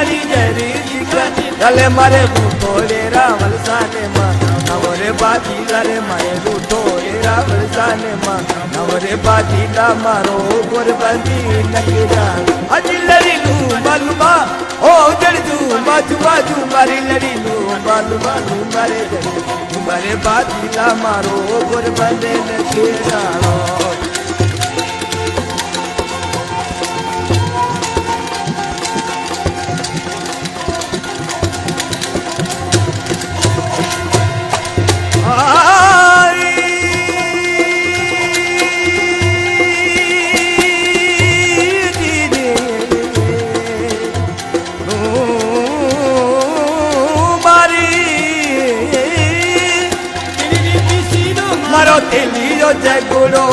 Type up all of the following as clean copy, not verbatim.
जानी जरी चिकन गले मारे बूटोरे रावल साने माँ नवरे बाजी रे मारे बूटोरे रावल साने माँ नवरे बाजी ला मारो गुरबंदी नकीरा अजी लड़ी लू मालूमा ओ जड़ तू बाजू बाजू मारी लड़ी लू मालूमा लू मारे जड़ी मारे बाजी ला मारो गुरबंदी नकीरा मारो तेलियो जगोड़ो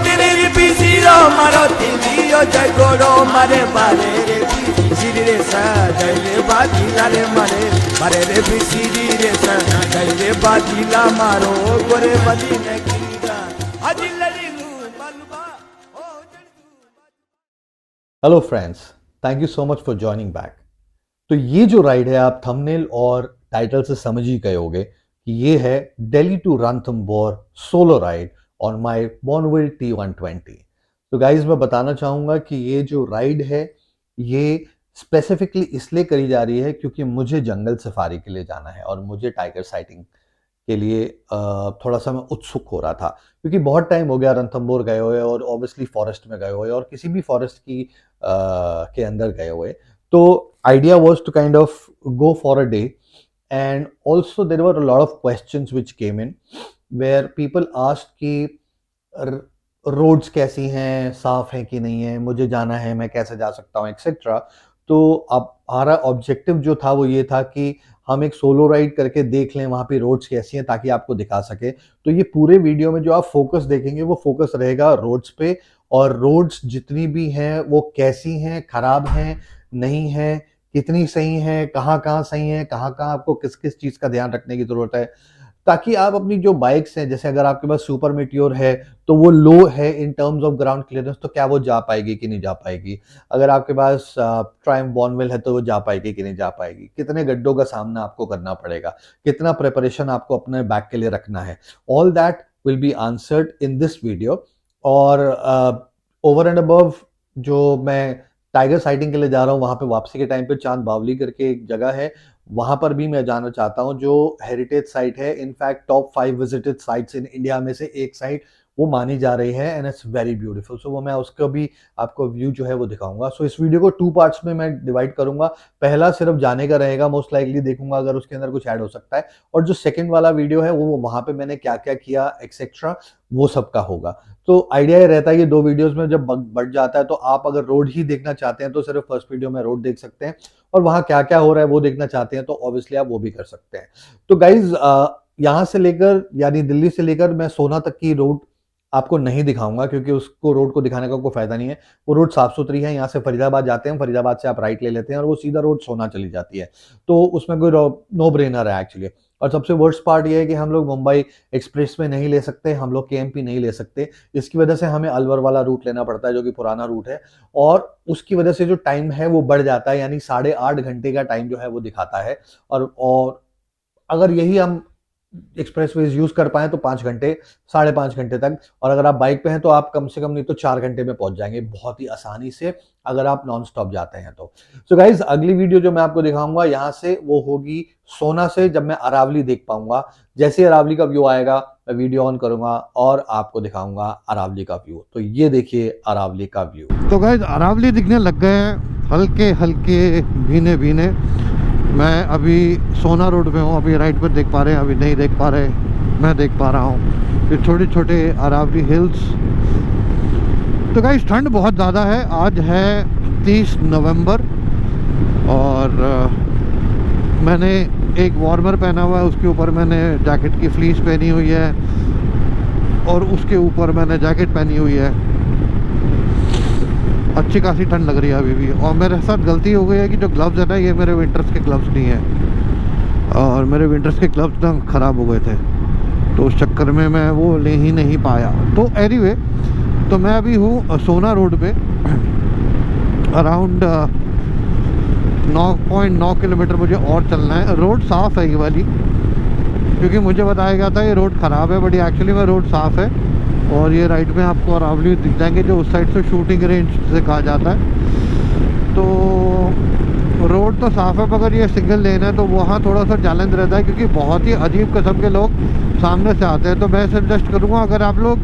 तेरे पिसीरो मारो तेलियो जगोड़ो मारे बारे रे पिसीरी रे सा जले बाजीला रे मारे रे पिसीरी रे सा जले बाजीला मारो गोरे बदी ने कीरा आज लड़ी लू मालूमा ओ hello friends, thank you so much for joining back. तो ये जो राइड है आप थंबनेल और टाइटल से समझ ही गए होंगे कि ये है Delhi to Ranthambore solo ride on my Bonneville T120। तो गाइज मैं बताना चाहूँगा कि ये जो राइड है ये स्पेसिफिकली इसलिए करी जा रही है क्योंकि मुझे जंगल सफारी के लिए जाना है और मुझे टाइगर साइटिंग के लिए थोड़ा सा मैं उत्सुक हो रहा था क्योंकि बहुत टाइम हो गया रणथंबोर गए हुए और ऑब्वियसली फॉरेस्ट में गए हुए और किसी भी फॉरेस्ट की के अंदर गए हुए। तो idea was to kind of go for a day. And also there were a lot of questions which came in where people asked कि रोड्स कैसी हैं, साफ हैं कि नहीं है, मुझे जाना है, मैं कैसे जा सकता हूँ एक्सेट्रा। तो अब हमारा ऑब्जेक्टिव जो था वो ये था कि हम एक सोलो राइड करके देख लें वहाँ पे रोड्स कैसी हैं ताकि आपको दिखा सके। तो ये पूरे वीडियो में जो आप फोकस देखेंगे वो फोकस रहेगा रोड्स पे, और रोड्स जितनी भी हैं वो कैसी हैं, खराब हैं, नहीं हैं, कितनी सही है, कहाँ कहाँ सही है, कहाँ कहाँ आपको किस किस चीज़ का ध्यान रखने की ज़रूरत है, ताकि आप अपनी जो बाइक्स हैं, जैसे अगर आपके पास सुपर मीटियोर है तो वो लो है इन टर्म्स ऑफ ग्राउंड क्लियरेंस, तो क्या वो जा पाएगी कि नहीं जा पाएगी। अगर आपके पास ट्रायम्फ बॉर्नविल है तो वो जा पाएगी कि नहीं जा पाएगी, कितने गड्ढों का सामना आपको करना पड़ेगा, कितना प्रिपरेशन आपको अपने बैग के लिए रखना है। All that will be answered in this video. और ओवर एंड अबव जो मैं टाइगर साइटिंग के लिए जा रहा हूँ, वहाँ पे वापसी के टाइम पे चांद बावली करके एक जगह है, वहाँ पर भी मैं जाना चाहता हूँ जो हेरिटेज साइट है। In fact top 5 visited sites in India में से एक साइट वो मानी जा रही है एंड इट्स वेरी ब्यूटीफुल। सो वो मैं उसका भी आपको व्यू जो है वो दिखाऊंगा। सो इस वीडियो को 2 पार्ट्स में मैं डिवाइड करूंगा। पहला सिर्फ जाने का रहेगा, मोस्ट लाइकली देखूंगा अगर उसके अंदर कुछ ऐड हो सकता है, और जो सेकंड वाला वीडियो है वो वहाँ पे मैंने क्या क्या किया एक्सेट्रा वो सब का होगा। तो आइडिया ये रहता है कि 2 वीडियोस में जब बढ़ जाता है तो आप अगर रोड ही देखना चाहते हैं तो सिर्फ फर्स्ट वीडियो में रोड देख सकते हैं, और वहाँ क्या क्या हो रहा है वो देखना चाहते हैं तो ऑब्वियसली आप वो भी कर सकते हैं। तो गाइज यहाँ से लेकर यानी दिल्ली से लेकर मैं सोना तक की रोड आपको नहीं दिखाऊंगा क्योंकि उसको रोड को दिखाने का कोई फायदा नहीं है। वो रोड साफ सुथरी है। यहाँ से फरीदाबाद जाते हैं, फरीदाबाद से आप राइट ले लेते हैं और वो सीधा रोड सोना चली जाती है, तो उसमें कोई नो ब्रेनर है एक्चुअली। और सबसे वर्स्ट पार्ट ये है कि हम लोग मुंबई एक्सप्रेस में नहीं ले सकते, हम लोग केएमपी नहीं ले सकते। इसकी वजह से हमें अलवर वाला रूट लेना पड़ता है जो कि पुराना रूट है, और उसकी वजह से जो टाइम है वो बढ़ जाता है, यानी 8.5 घंटे का टाइम जो है वो दिखाता है। और अगर यही हम एक्सप्रेसवेज यूज कर पाए तो 5 घंटे 5.5 घंटे तक, और अगर आप बाइक पे हैं तो आप कम से कम नहीं तो 4 घंटे में पहुंच जाएंगे बहुत ही आसानी से अगर आप नॉन स्टॉप जाते हैं तो। सो गाइज अगली वीडियो जो मैं आपको दिखाऊंगा यहाँ से वो होगी सोना से, जब मैं अरावली देख पाऊंगा। जैसे ही अरावली का व्यू आएगा मैं वीडियो ऑन करूंगा और आपको दिखाऊंगा अरावली का व्यू। तो ये देखिए अरावली का व्यू। तो गाइज अरावली दिखने लग गए हैं, हल्के हल्के भीने भीने। मैं अभी सोना रोड पे हूँ, अभी राइट पर देख पा रहे हैं, अभी नहीं देख पा रहे, मैं देख पा रहा हूँ ये छोटे छोटे अरावली हिल्स। तो गाइस ठंड बहुत ज़्यादा है। आज है 30 नवंबर और मैंने एक वार्मर पहना हुआ है, उसके ऊपर मैंने जैकेट की फ्लीस पहनी हुई है और उसके ऊपर मैंने जैकेट पहनी हुई है। अच्छी खासी ठंड लग रही है अभी भी। और मेरे साथ गलती हो गई है कि जो ग्लव्स है ना, ये मेरे विंटर्स के ग्लव्स नहीं है, और मेरे विंटर्स के ग्लव्स ना ख़राब हो गए थे, तो उस चक्कर में मैं वो ले ही नहीं पाया। तो एनीवे, तो मैं अभी हूँ सोना रोड पे, अराउंड 9.9 किलोमीटर मुझे और चलना है। रोड साफ़ है ये वाली, क्योंकि मुझे बताया गया था ये रोड ख़राब है, बट एक्चुअली में रोड साफ़ है। और ये राइट में आपको अरावली दिख जाएंगे, जो उस साइड से शूटिंग रेंज से कहा जाता है। तो रोड तो साफ़ है, मगर ये सिंगल लेन है, तो वहाँ थोड़ा सा चैलेंज रहता है, क्योंकि बहुत ही अजीब किस्म के लोग सामने से आते हैं। तो मैं सजेस्ट करूँगा, अगर आप लोग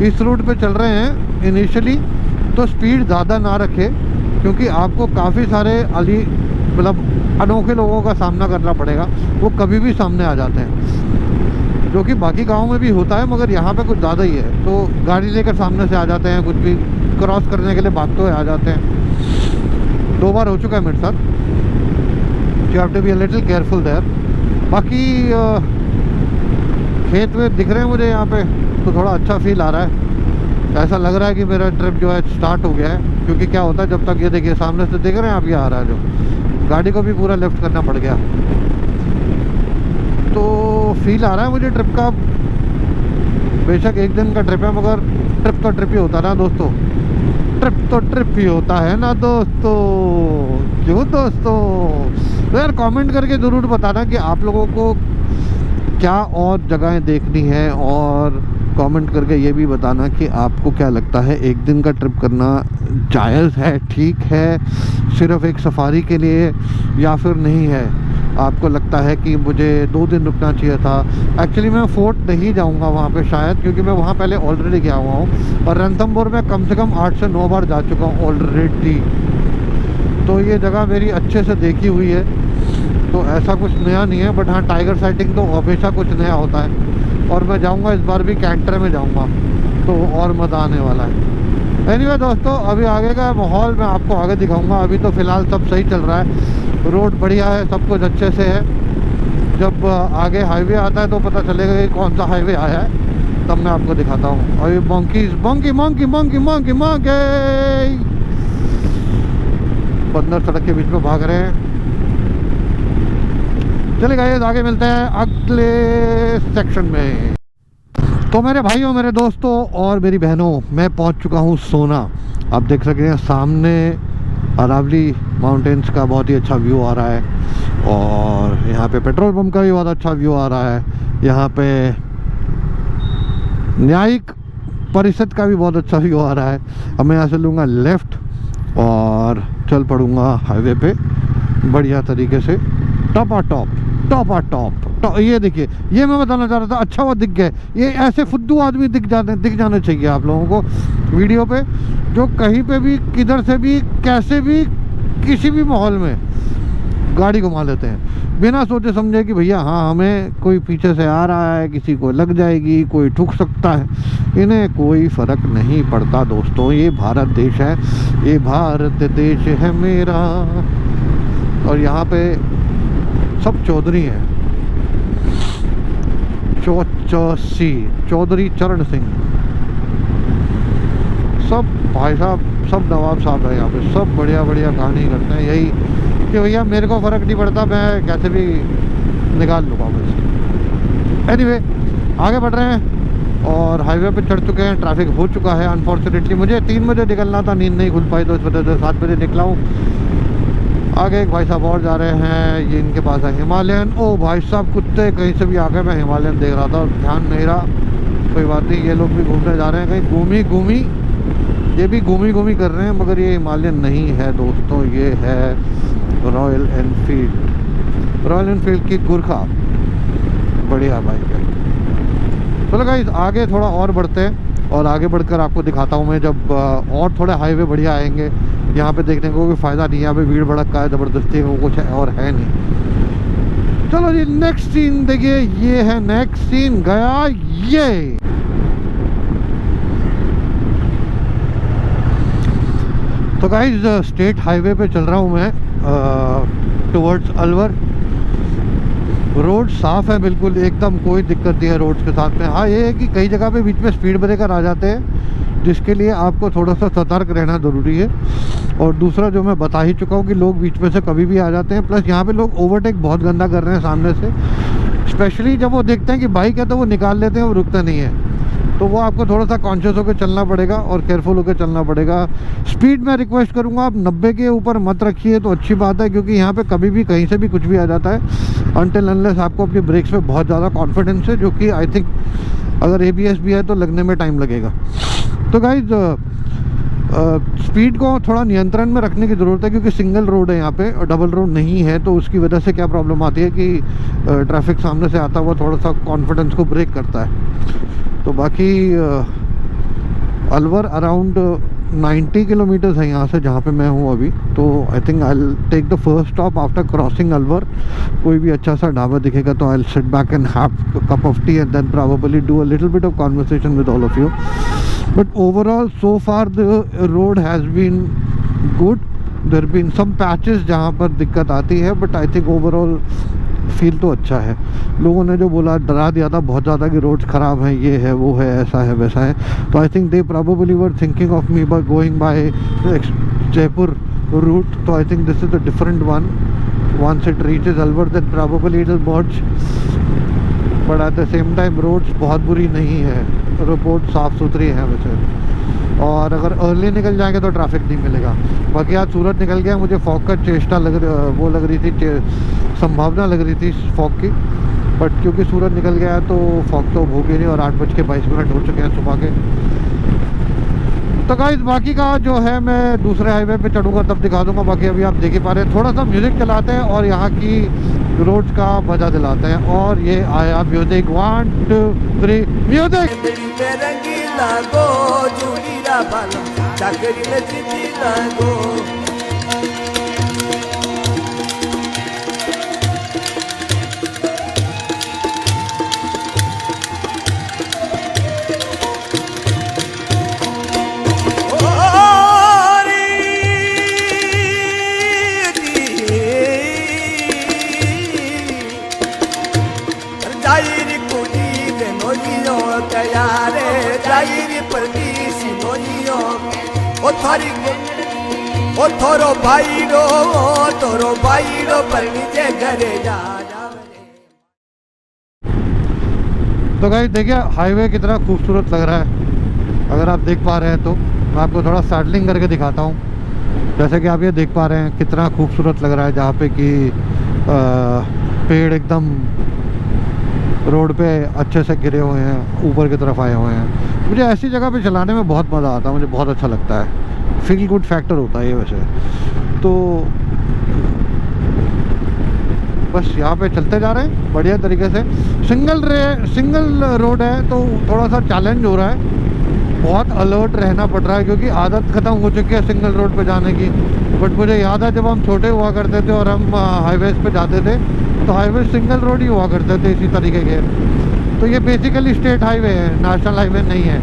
इस रूट पे चल रहे हैं इनिशियली, तो स्पीड ज़्यादा ना रखें, क्योंकि आपको काफ़ी सारे मतलब अनोखे लोगों का सामना करना पड़ेगा। वो कभी भी सामने आ जाते हैं, जो कि बाकी गाँव में भी होता है, मगर यहाँ पे कुछ ज़्यादा ही है। तो गाड़ी लेकर सामने से आ जाते हैं, कुछ भी क्रॉस करने के लिए भागते हुए आ जाते हैं। 2 बार हो चुका है मेरे साथ। You have to be a little careful there. बाकी खेत में दिख रहे हैं मुझे यहाँ पे, तो थोड़ा अच्छा फील आ रहा है। ऐसा लग रहा है कि मेरा ट्रिप जो है स्टार्ट हो गया है, क्योंकि क्या होता है, जब तक ये देखिए सामने से देख रहे हैं आप, ये आ रहा है, जो गाड़ी को भी पूरा लेफ्ट करना पड़ गया। तो फील आ रहा है मुझे ट्रिप का। बेशक एक दिन का ट्रिप है, मगर ट्रिप तो ट्रिप ही होता है ना दोस्तों। ट्रिप तो ट्रिप ही होता है ना दोस्तों, क्यों दोस्तों? तो यार कमेंट करके ज़रूर बताना कि आप लोगों को क्या और जगहें देखनी है, और कमेंट करके ये भी बताना कि आपको क्या लगता है, एक दिन का ट्रिप करना जायज़ है, ठीक है, सिर्फ एक सफारी के लिए, या फिर नहीं है? आपको लगता है कि मुझे 2 दिन रुकना चाहिए था? एक्चुअली मैं फोर्ट नहीं जाऊंगा वहाँ पे शायद, क्योंकि मैं वहाँ पहले ऑलरेडी गया हुआ हूँ, और रणथंभौर में कम से कम 8 से 9 बार जा चुका हूँ ऑलरेडी। तो ये जगह मेरी अच्छे से देखी हुई है, तो ऐसा कुछ नया नहीं है। बट हाँ, टाइगर साइटिंग तो हमेशा कुछ नया होता है, और मैं जाऊँगा इस बार भी कैंटर में जाऊँगा, तो और मज़ा आने वाला है। एनीवे दोस्तों, अभी आगे का माहौल मैं आपको आगे दिखाऊंगा। अभी तो फ़िलहाल सब सही चल रहा है, रोड बढ़िया है, सब कुछ अच्छे से है। जब आगे हाईवे आता है तो पता चलेगा कि कौन सा हाईवे आया है, तब मैं आपको दिखाता हूँ। और ये monkeys, monkey monkey monkey monkey monkey बंदर सड़क के बीच में भाग रहे हैं। चले गए, आगे मिलते हैं अगले सेक्शन में। तो मेरे भाइयों, मेरे दोस्तों और मेरी बहनों, मैं पहुंच चुका हूं सोना। आप देख सकते हैं सामने अरावली माउंटेन्स का बहुत ही अच्छा व्यू आ रहा है, और यहाँ पे पेट्रोल पंप का भी बहुत अच्छा व्यू आ रहा है। यहाँ पे न्यायिक परिषद का भी बहुत अच्छा व्यू आ रहा है। अब मैं यहाँ से लूँगा लेफ़्ट और चल पड़ूँगा हाईवे पे बढ़िया तरीके से, टॉप। ये देखिए, ये मैं बताना चाह रहा था, अच्छा वो दिख गए। ये ऐसे फुद्दू आदमी दिख जाने चाहिए आप लोगों को वीडियो पे, जो कहीं पे भी, किधर से भी, कैसे भी, किसी भी माहौल में गाड़ी घुमा लेते हैं बिना सोचे समझे कि भैया हाँ, हमें कोई पीछे से आ रहा है, किसी को लग जाएगी, कोई ठुक सकता है। इन्हें कोई फ़र्क नहीं पड़ता दोस्तों। ये भारत देश है, ये भारत देश है मेरा, और यहाँ पे सब चौधरी हैं। चौधरी चरण सिंह, सब भाई साहब, सब नवाब साहब है यहाँ पे, सब बढ़िया कहानी करते हैं। यही कि भैया मेरे को फ़र्क नहीं पड़ता, मैं कैसे भी निकाल लूँगा बस। एनीवे, आगे बढ़ रहे हैं और हाईवे पे चढ़ चुके हैं। ट्रैफिक हो चुका है अनफॉर्चुनेटली। मुझे 3 बजे निकलना था, नींद नहीं खुल पाई, तो इस वजह से 7 बजे निकला हूँ। आगे एक भाई साहब और जा रहे हैं, ये इनके पास है हिमालयन। ओ भाई साहब, कुत्ते कहीं से भी आ गए। मैं हिमालयन देख रहा था, ध्यान नहीं रहा, कोई बात नहीं। ये लोग भी घूमने जा रहे हैं कहीं, घूमी ये भी घूमी कर रहे हैं, मगर ये हिमालयन नहीं है दोस्तों, ये है रॉयल एनफील्ड की गुरखा। बढ़िया बाइक है। चलो गाइस, आगे थोड़ा और बढ़ते हैं, और आगे बढ़कर आपको दिखाता हूँ मैं, जब और थोड़े हाईवे बढ़िया आएंगे। यहाँ पे देखने को कोई फ़ायदा नहीं है, यहाँ पे भीड़ भड़का है ज़बरदस्ती, वो कुछ और है नहीं। चलो जी, नेक्स्ट सीन देखिए। ये है नेक्स्ट सीन गया ये। तो गाइस, स्टेट हाईवे पे चल रहा हूँ मैं टुवर्ड्स अलवर। रोड साफ़ है बिल्कुल, एकदम कोई दिक्कत नहीं है रोड्स के साथ में। हाँ, ये है कि कई जगह पे बीच में स्पीड ब्रेकर आ जाते हैं, जिसके लिए आपको थोड़ा सा सतर्क रहना ज़रूरी है। और दूसरा जो मैं बता ही चुका हूँ कि लोग बीच में से कभी भी आ जाते हैं। प्लस यहाँ पे लोग ओवरटेक बहुत गंदा कर रहे हैं सामने से, स्पेशली जब वो देखते हैं कि बाइक है तो वो निकाल लेते हैं, वो रुकते नहीं है। तो वो आपको थोड़ा सा कॉन्शियस होकर चलना पड़ेगा और केयरफुल होकर चलना पड़ेगा। स्पीड में रिक्वेस्ट करूँगा आप 90 के ऊपर मत रखिए तो अच्छी बात है, क्योंकि यहाँ पे कभी भी कहीं से भी कुछ भी आ जाता है अनटिल अनलेस आपको अपनी ब्रेक्स पे बहुत ज़्यादा कॉन्फिडेंस है, जो कि आई थिंक अगर ABS भी है तो लगने में टाइम लगेगा। तो गाइज स्पीड को थोड़ा नियंत्रण में रखने की ज़रूरत है, क्योंकि सिंगल रोड है यहाँ पे और डबल रोड नहीं है। तो उसकी वजह से क्या प्रॉब्लम आती है कि ट्रैफिक सामने से आता हुआ थोड़ा सा कॉन्फिडेंस को ब्रेक करता है। तो बाकी अलवर अराउंड 90 किलोमीटर्स है यहाँ से जहाँ पे मैं हूँ अभी। तो I think I will take the first stop after crossing Alwar. कोई भी अच्छा सा ढाबा दिखेगा तो I will sit back and have cup of tea and then probably do a little bit of conversation with all of you. But overall so far the road has been good. There been some patches जहाँ पर दिक्कत आती है, but I think overall feel तो अच्छा है। लोगों ने जो बोला डरा दिया था बहुत ज़्यादा कि रोड्स ख़राब हैं, ये है वो है ऐसा है वैसा है, तो I think they probably were thinking of me by going by Jaipur route. तो I think this is the different one. Once it reaches Alwar then probably it will merge, but at the same time roads बहुत बुरी नहीं है, road साफ़ सुथरी है वैसे। और अगर अर्ली निकल जाएंगे तो ट्रैफिक नहीं मिलेगा। बाकी आज सूरज निकल गया, मुझे फॉग का चेष्टा लग रही थी, संभावना लग रही थी फॉग की, बट क्योंकि सूरज निकल गया है तो फॉग तो होगी नहीं। और 8:22 हो चुके हैं सुबह के। तो गाइस बाकी का जो है मैं दूसरे हाईवे पे चढ़ूँगा तब दिखा दूँगा। बाकी अभी आप देख ही पा रहे हैं, थोड़ा सा म्यूज़िक चलाते हैं और यहाँ की रोड्स का मजा दिलाते हैं। और ये आया म्यूज़िक 1 2 3 म्यूज़िक। रंगीला गो जुड़ीरा बाला चाकरी में जीतीला गो थोरो भाई रो पर नीचे घरे जा। तो गाइस देखिए हाईवे कितना खूबसूरत लग रहा है। अगर आप देख पा रहे हैं तो मैं आपको थोड़ा सैडलिंग करके दिखाता हूँ। जैसे कि आप ये देख पा रहे हैं कितना खूबसूरत लग रहा है, जहाँ पे कि पेड़ एकदम रोड पे अच्छे से गिरे हुए हैं, ऊपर की तरफ आए हुए हैं। मुझे ऐसी जगह पे चलाने में बहुत मज़ा आता है, मुझे बहुत अच्छा लगता है। फील गुड फैक्टर होता है ये वैसे। तो बस यहाँ पे चलते जा रहे हैं बढ़िया तरीके से। सिंगल रोड है तो थोड़ा सा चैलेंज हो रहा है, बहुत अलर्ट रहना पड़ रहा है, क्योंकि आदत ख़त्म हो चुकी है सिंगल रोड पे जाने की। बट मुझे याद है जब हम छोटे हुआ करते थे और हम हाईवेज़ पे जाते थे तो हाईवे सिंगल रोड ही हुआ करते थे इसी तरीके के। तो ये बेसिकली स्टेट हाईवे है, नेशनल हाईवे नहीं है।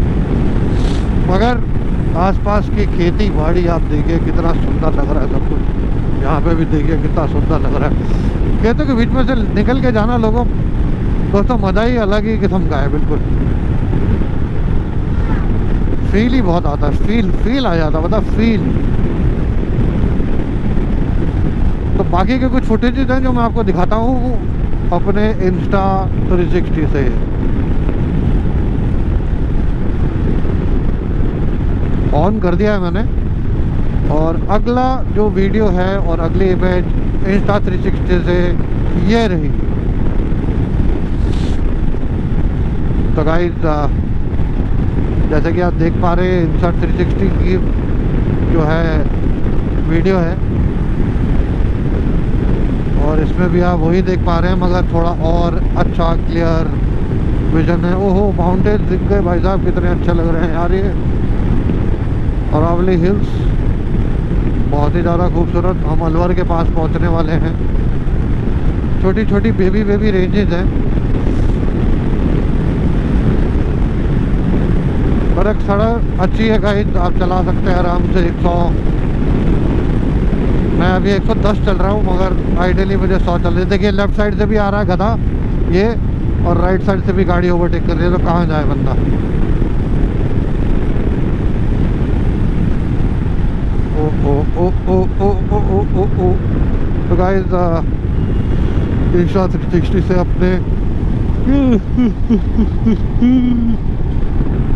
मगर आसपास की खेती बाड़ी आप देखिए कितना सुंदर लग रहा है सब कुछ। यहाँ पे भी देखिए कितना सुंदर लग रहा है। खेतों के बीच में से निकल के जाना लोगों दोस्तों मज़ा ही अलग ही किस्म का है। बिल्कुल फील ही बहुत आता है, फील आ जाता, मतलब फील। तो बाकी के कुछ फुटेजेस हैं जो मैं आपको दिखाता हूँ अपने इंस्टा 360 से। ऑन कर दिया है मैंने, और अगला जो वीडियो है और अगली इमेज इंस्टा 360 से ये रही। तो गाइस जैसे कि आप देख पा रहे हैं इंस्टा 360 की जो है वीडियो है, और इसमें भी आप वही देख पा रहे हैं मगर थोड़ा और अच्छा क्लियर विजन है। ओहो माउंटेन दिख गए भाई साहब, कितने अच्छे लग रहे हैं यार ये। अरावली हिल्स बहुत ही ज़्यादा खूबसूरत। हम अलवर के पास पहुंचने वाले हैं। छोटी छोटी बेबी रेंजेस हैं, पर एक सड़क अच्छी है गाइस, आप चला सकते हैं आराम से 100। मैं अभी 110 चल रहा हूँ, मगर आइडियली मुझे 100 चल रही है। देखिए लेफ्ट साइड से भी आ रहा है गधा ये, और राइट साइड से भी गाड़ी ओवरटेक कर रही है, तो कहाँ जाए बंदा। तो गाइस इंस्टा 360 से अपने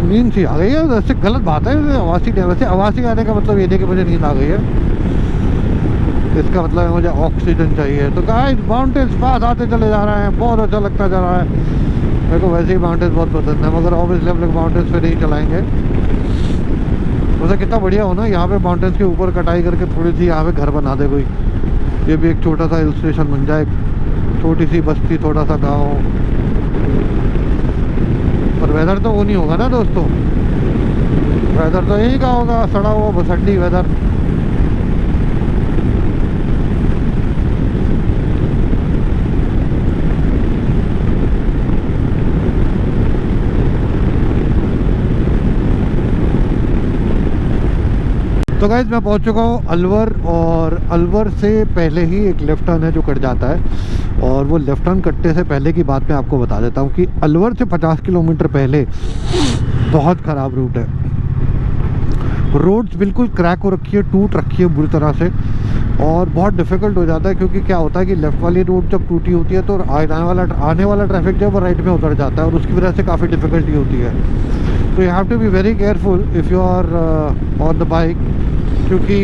नींद सी आ गई है। वैसे गलत बात है, आवासी नहीं, वैसे आवासी आने का मतलब ये नहीं कि मुझे नींद आ गई है, इसका मतलब है मुझे ऑक्सीजन चाहिए। तो गाइस माउंटेन्स पास आते चले जा रहे हैं, बहुत अच्छा लगता जा रहा है। मेरे को वैसे ही माउंटेन्स बहुत पसंद है, मगर ऑब्वियसली हम लोग माउंटेन्स पे नहीं चलाएंगे। वैसे कितना बढ़िया हो ना, यहाँ पे माउंटेन्स के ऊपर कटाई करके थोड़ी सी यहाँ पे घर बना दे कोई, ये भी एक छोटा सा हिल स्टेशन बन जाए, छोटी सी बस्ती, थोड़ा सा गाँव। पर वेदर तो वो नहीं होगा ना दोस्तों, वेदर तो यही का होगा, सड़ा हुआ बसंडी वेदर। तो गाइस मैं पहुंच चुका हूँ अलवर, और अलवर से पहले ही एक लेफ्ट टर्न है जो कट जाता है। और वो लेफ्ट टर्न कटने से पहले की बात मैं आपको बता देता हूँ कि अलवर से 50 किलोमीटर पहले बहुत ख़राब रूट है। रोड्स बिल्कुल क्रैक हो रखी है, टूट रखी है बुरी तरह से, और बहुत डिफ़िकल्ट हो जाता है। क्योंकि क्या होता है कि लेफ़्ट वाली रोड जब टूटी होती है तो आने वाला ट्रैफिक जो है वो राइट में उतर जाता है, और उसकी वजह से काफ़ी डिफ़िकल्टी होती है। तो you have to be very careful if you are on the bike, क्योंकि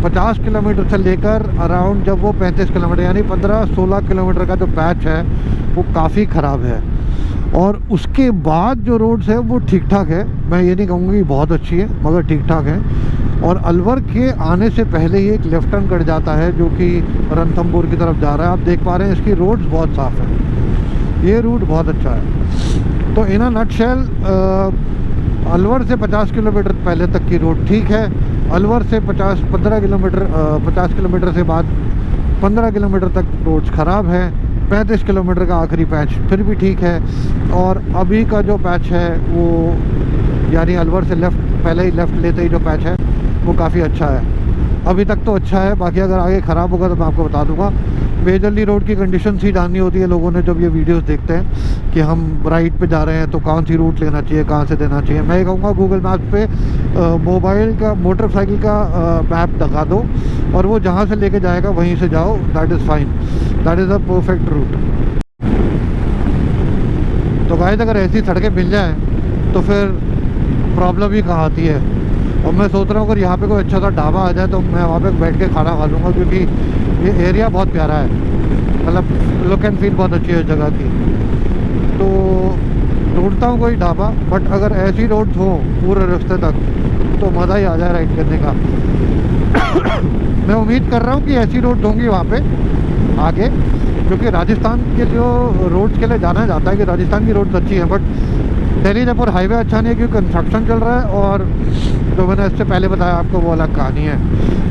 50 किलोमीटर से लेकर अराउंड जब वो 35 किलोमीटर यानी 15-16 किलोमीटर का जो पैच है वो काफ़ी ख़राब है। और उसके बाद जो रोड्स है वो ठीक ठाक है, मैं ये नहीं कहूँगी बहुत अच्छी है, मगर ठीक ठाक है। और अलवर के आने से पहले ही एक लेफ्ट टर्न कट जाता है जो कि रणथंभौर की तरफ जा रहा है। आप देख पा रहे हैं इसकी रोड्स बहुत साफ़ है, ये रूट बहुत अच्छा है। तो इन अ नटशेल अलवर से 50 किलोमीटर पहले तक की रोड ठीक है, अलवर से 50 किलोमीटर से बाद 15 किलोमीटर तक रोड्स ख़राब है, 35 किलोमीटर का आखिरी पैच फिर भी ठीक है, और अभी का जो पैच है वो यानी अलवर से पहले ही लेफ़्ट लेते ही जो पैच है वो काफ़ी अच्छा है। अभी तक तो अच्छा है, बाकी अगर आगे ख़राब होगा तो मैं आपको बता दूंगा। मेजरली रोड की कंडीशन ही जाननी होती है लोगों ने जब ये वीडियोस देखते हैं कि हम राइट पे जा रहे हैं तो कौन सी रूट लेना चाहिए, कहाँ से देना चाहिए। मैं ये कहूँगा गूगल मैप्स पे मोबाइल का मोटरसाइकिल का मैप दिखा दो, और वो जहाँ से लेके जाएगा वहीं से जाओ, that is fine, that is a perfect route. तो गाइस अगर ऐसी सड़कें मिल जाएँ तो फिर प्रॉब्लम ही कहाँ आती है। और मैं सोच रहा हूँ अगर यहाँ पे कोई अच्छा सा ढाबा आ जाए तो मैं वहाँ पे बैठ के खाना खा लूँगा, क्योंकि ये एरिया बहुत प्यारा है, मतलब लुक एंड फील बहुत अच्छी है जगह की। तो ढूंढता हूँ कोई ढाबा, बट अगर ऐसी रोड्स हो पूरे रास्ते तक तो मज़ा ही आ जाए राइड करने का। मैं उम्मीद कर रहा हूँ कि ऐसी रोड्स होंगी वहाँ पे आगे, क्योंकि राजस्थान के जो रोड्स के लिए जाना जाता है कि राजस्थान की रोड्स अच्छी हैं, बट दिल्ली जयपुर हाईवे अच्छा नहीं है क्योंकि कंस्ट्रक्शन चल रहा है, और जो मैंने इससे पहले बताया आपको वो अलग कहानी है।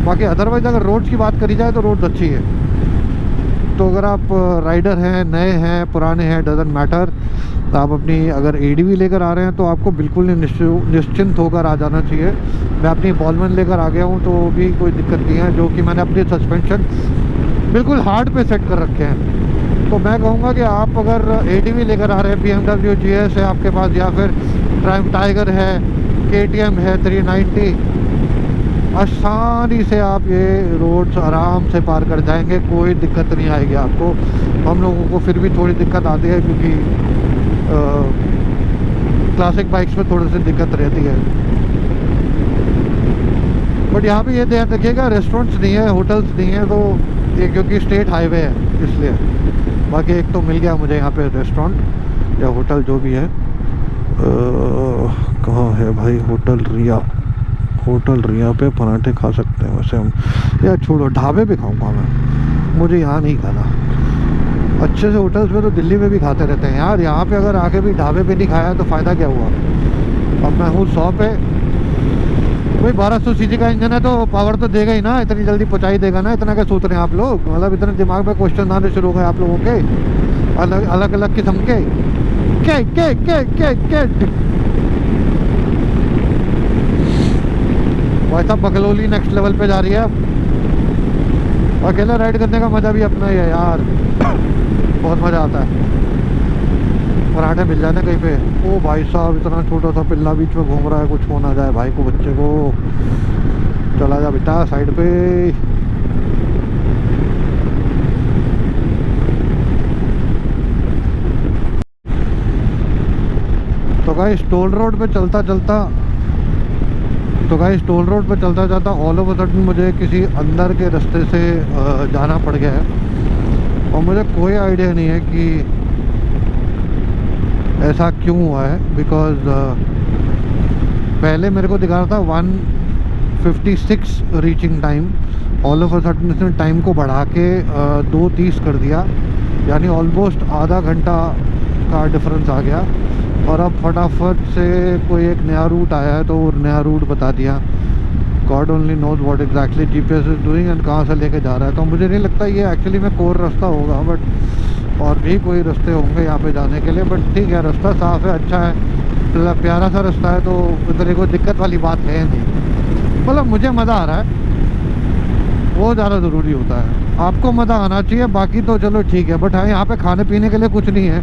बाकी अदरवाइज़ अगर रोड्स की बात करी जाए तो रोड्स अच्छी है। तो अगर आप राइडर हैं, नए हैं, पुराने हैं, डजंट मैटर, तो आप अपनी अगर एडीवी लेकर आ रहे हैं तो आपको बिल्कुल निश्चिंत होकर आ जाना चाहिए। मैं अपनी बॉलमैन लेकर आ गया हूँ तो भी कोई दिक्कत नहीं है, जो कि मैंने अपनी सस्पेंशन बिल्कुल हार्ड पे सेट कर रखे हैं। तो मैं कहूँगा कि आप अगर एडीवी लेकर आ रहे हैं, BMW GS है आपके पास, या फिर ट्राइम टाइगर है, KTM है 390, आसानी से आप ये रोड्स आराम से पार कर जाएंगे, कोई दिक्कत नहीं आएगी आपको। हम लोगों को फिर भी थोड़ी दिक्कत आती है क्योंकि क्लासिक बाइक्स में थोड़ी सी दिक्कत रहती है। बट यहाँ पे ये ध्यान रखिएगा, रेस्टोरेंट्स नहीं है, होटल्स नहीं है, तो ये क्योंकि स्टेट हाईवे है इसलिए। बाकी एक तो मिल गया मुझे यहाँ पे रेस्टोरेंट या होटल जो भी है। कहाँ है भाई होटल रिया? होटल रिया पे पराठे खा सकते हैं वैसे हम, या छोड़ो ढाबे पे खाऊंगा मैं, मुझे यहाँ नहीं खाना। अच्छे से होटल्स में तो दिल्ली में भी खाते रहते हैं यार, यहाँ पे अगर आके भी ढाबे पे नहीं खाया तो फ़ायदा क्या हुआ। अब मैं हूँ 100 पे, भाई 1200 सीसी का इंजन है तो पावर तो देगा ही ना, इतनी जल्दी पहुँचाई देगा ना। इतना क्या सोच रहे हैं आप लोग, मतलब इतने दिमाग में क्वेश्चन आने शुरू हो गए आप लोगों के, अलग अलग किस्म के भाई साहब। बगलोली नेक्स्ट लेवल पे जा रही है अब। अकेला राइड करने का मज़ा भी अपना ही है यार, बहुत मज़ा आता है। पराठे मिल जाते कहीं पे। ओ भाई साहब, इतना छोटा सा पिल्ला बीच में घूम रहा है, कुछ हो ना जाए भाई को, बच्चे को। चला जा बेटा साइड पे। तो गाइस टोल रोड पे चलता चलता ऑल ऑफ अ सडन मुझे किसी अंदर के रास्ते से जाना पड़ गया है और मुझे कोई आइडिया नहीं है कि ऐसा क्यों हुआ है। बिकॉज पहले मेरे को दिखा रहा था 1:56 reaching time, all of a sudden इसने टाइम को बढ़ा के 2:30 कर दिया, यानी ऑलमोस्ट आधा घंटा का डिफरेंस आ गया। और अब फटाफट से कोई एक नया रूट आया है तो वो नया रूट बता दिया। God only knows what exactly GPS is doing and कहाँ से लेके जा रहा है। तो मुझे नहीं लगता ये एक्चुअली में कोर रास्ता होगा, बट और भी कोई रास्ते होंगे यहाँ पे जाने के लिए। बट ठीक है, रास्ता साफ़ है, अच्छा है, मतलब प्यारा सा रास्ता है, तो इधर कोई दिक्कत वाली बात है नहीं। मतलब मुझे मज़ा आ रहा है, वो ज़्यादा ज़रूरी होता है। आपको मज़ा आना चाहिए, बाकी तो चलो ठीक है। बट हाँ, यहाँ पे खाने पीने के लिए कुछ नहीं है,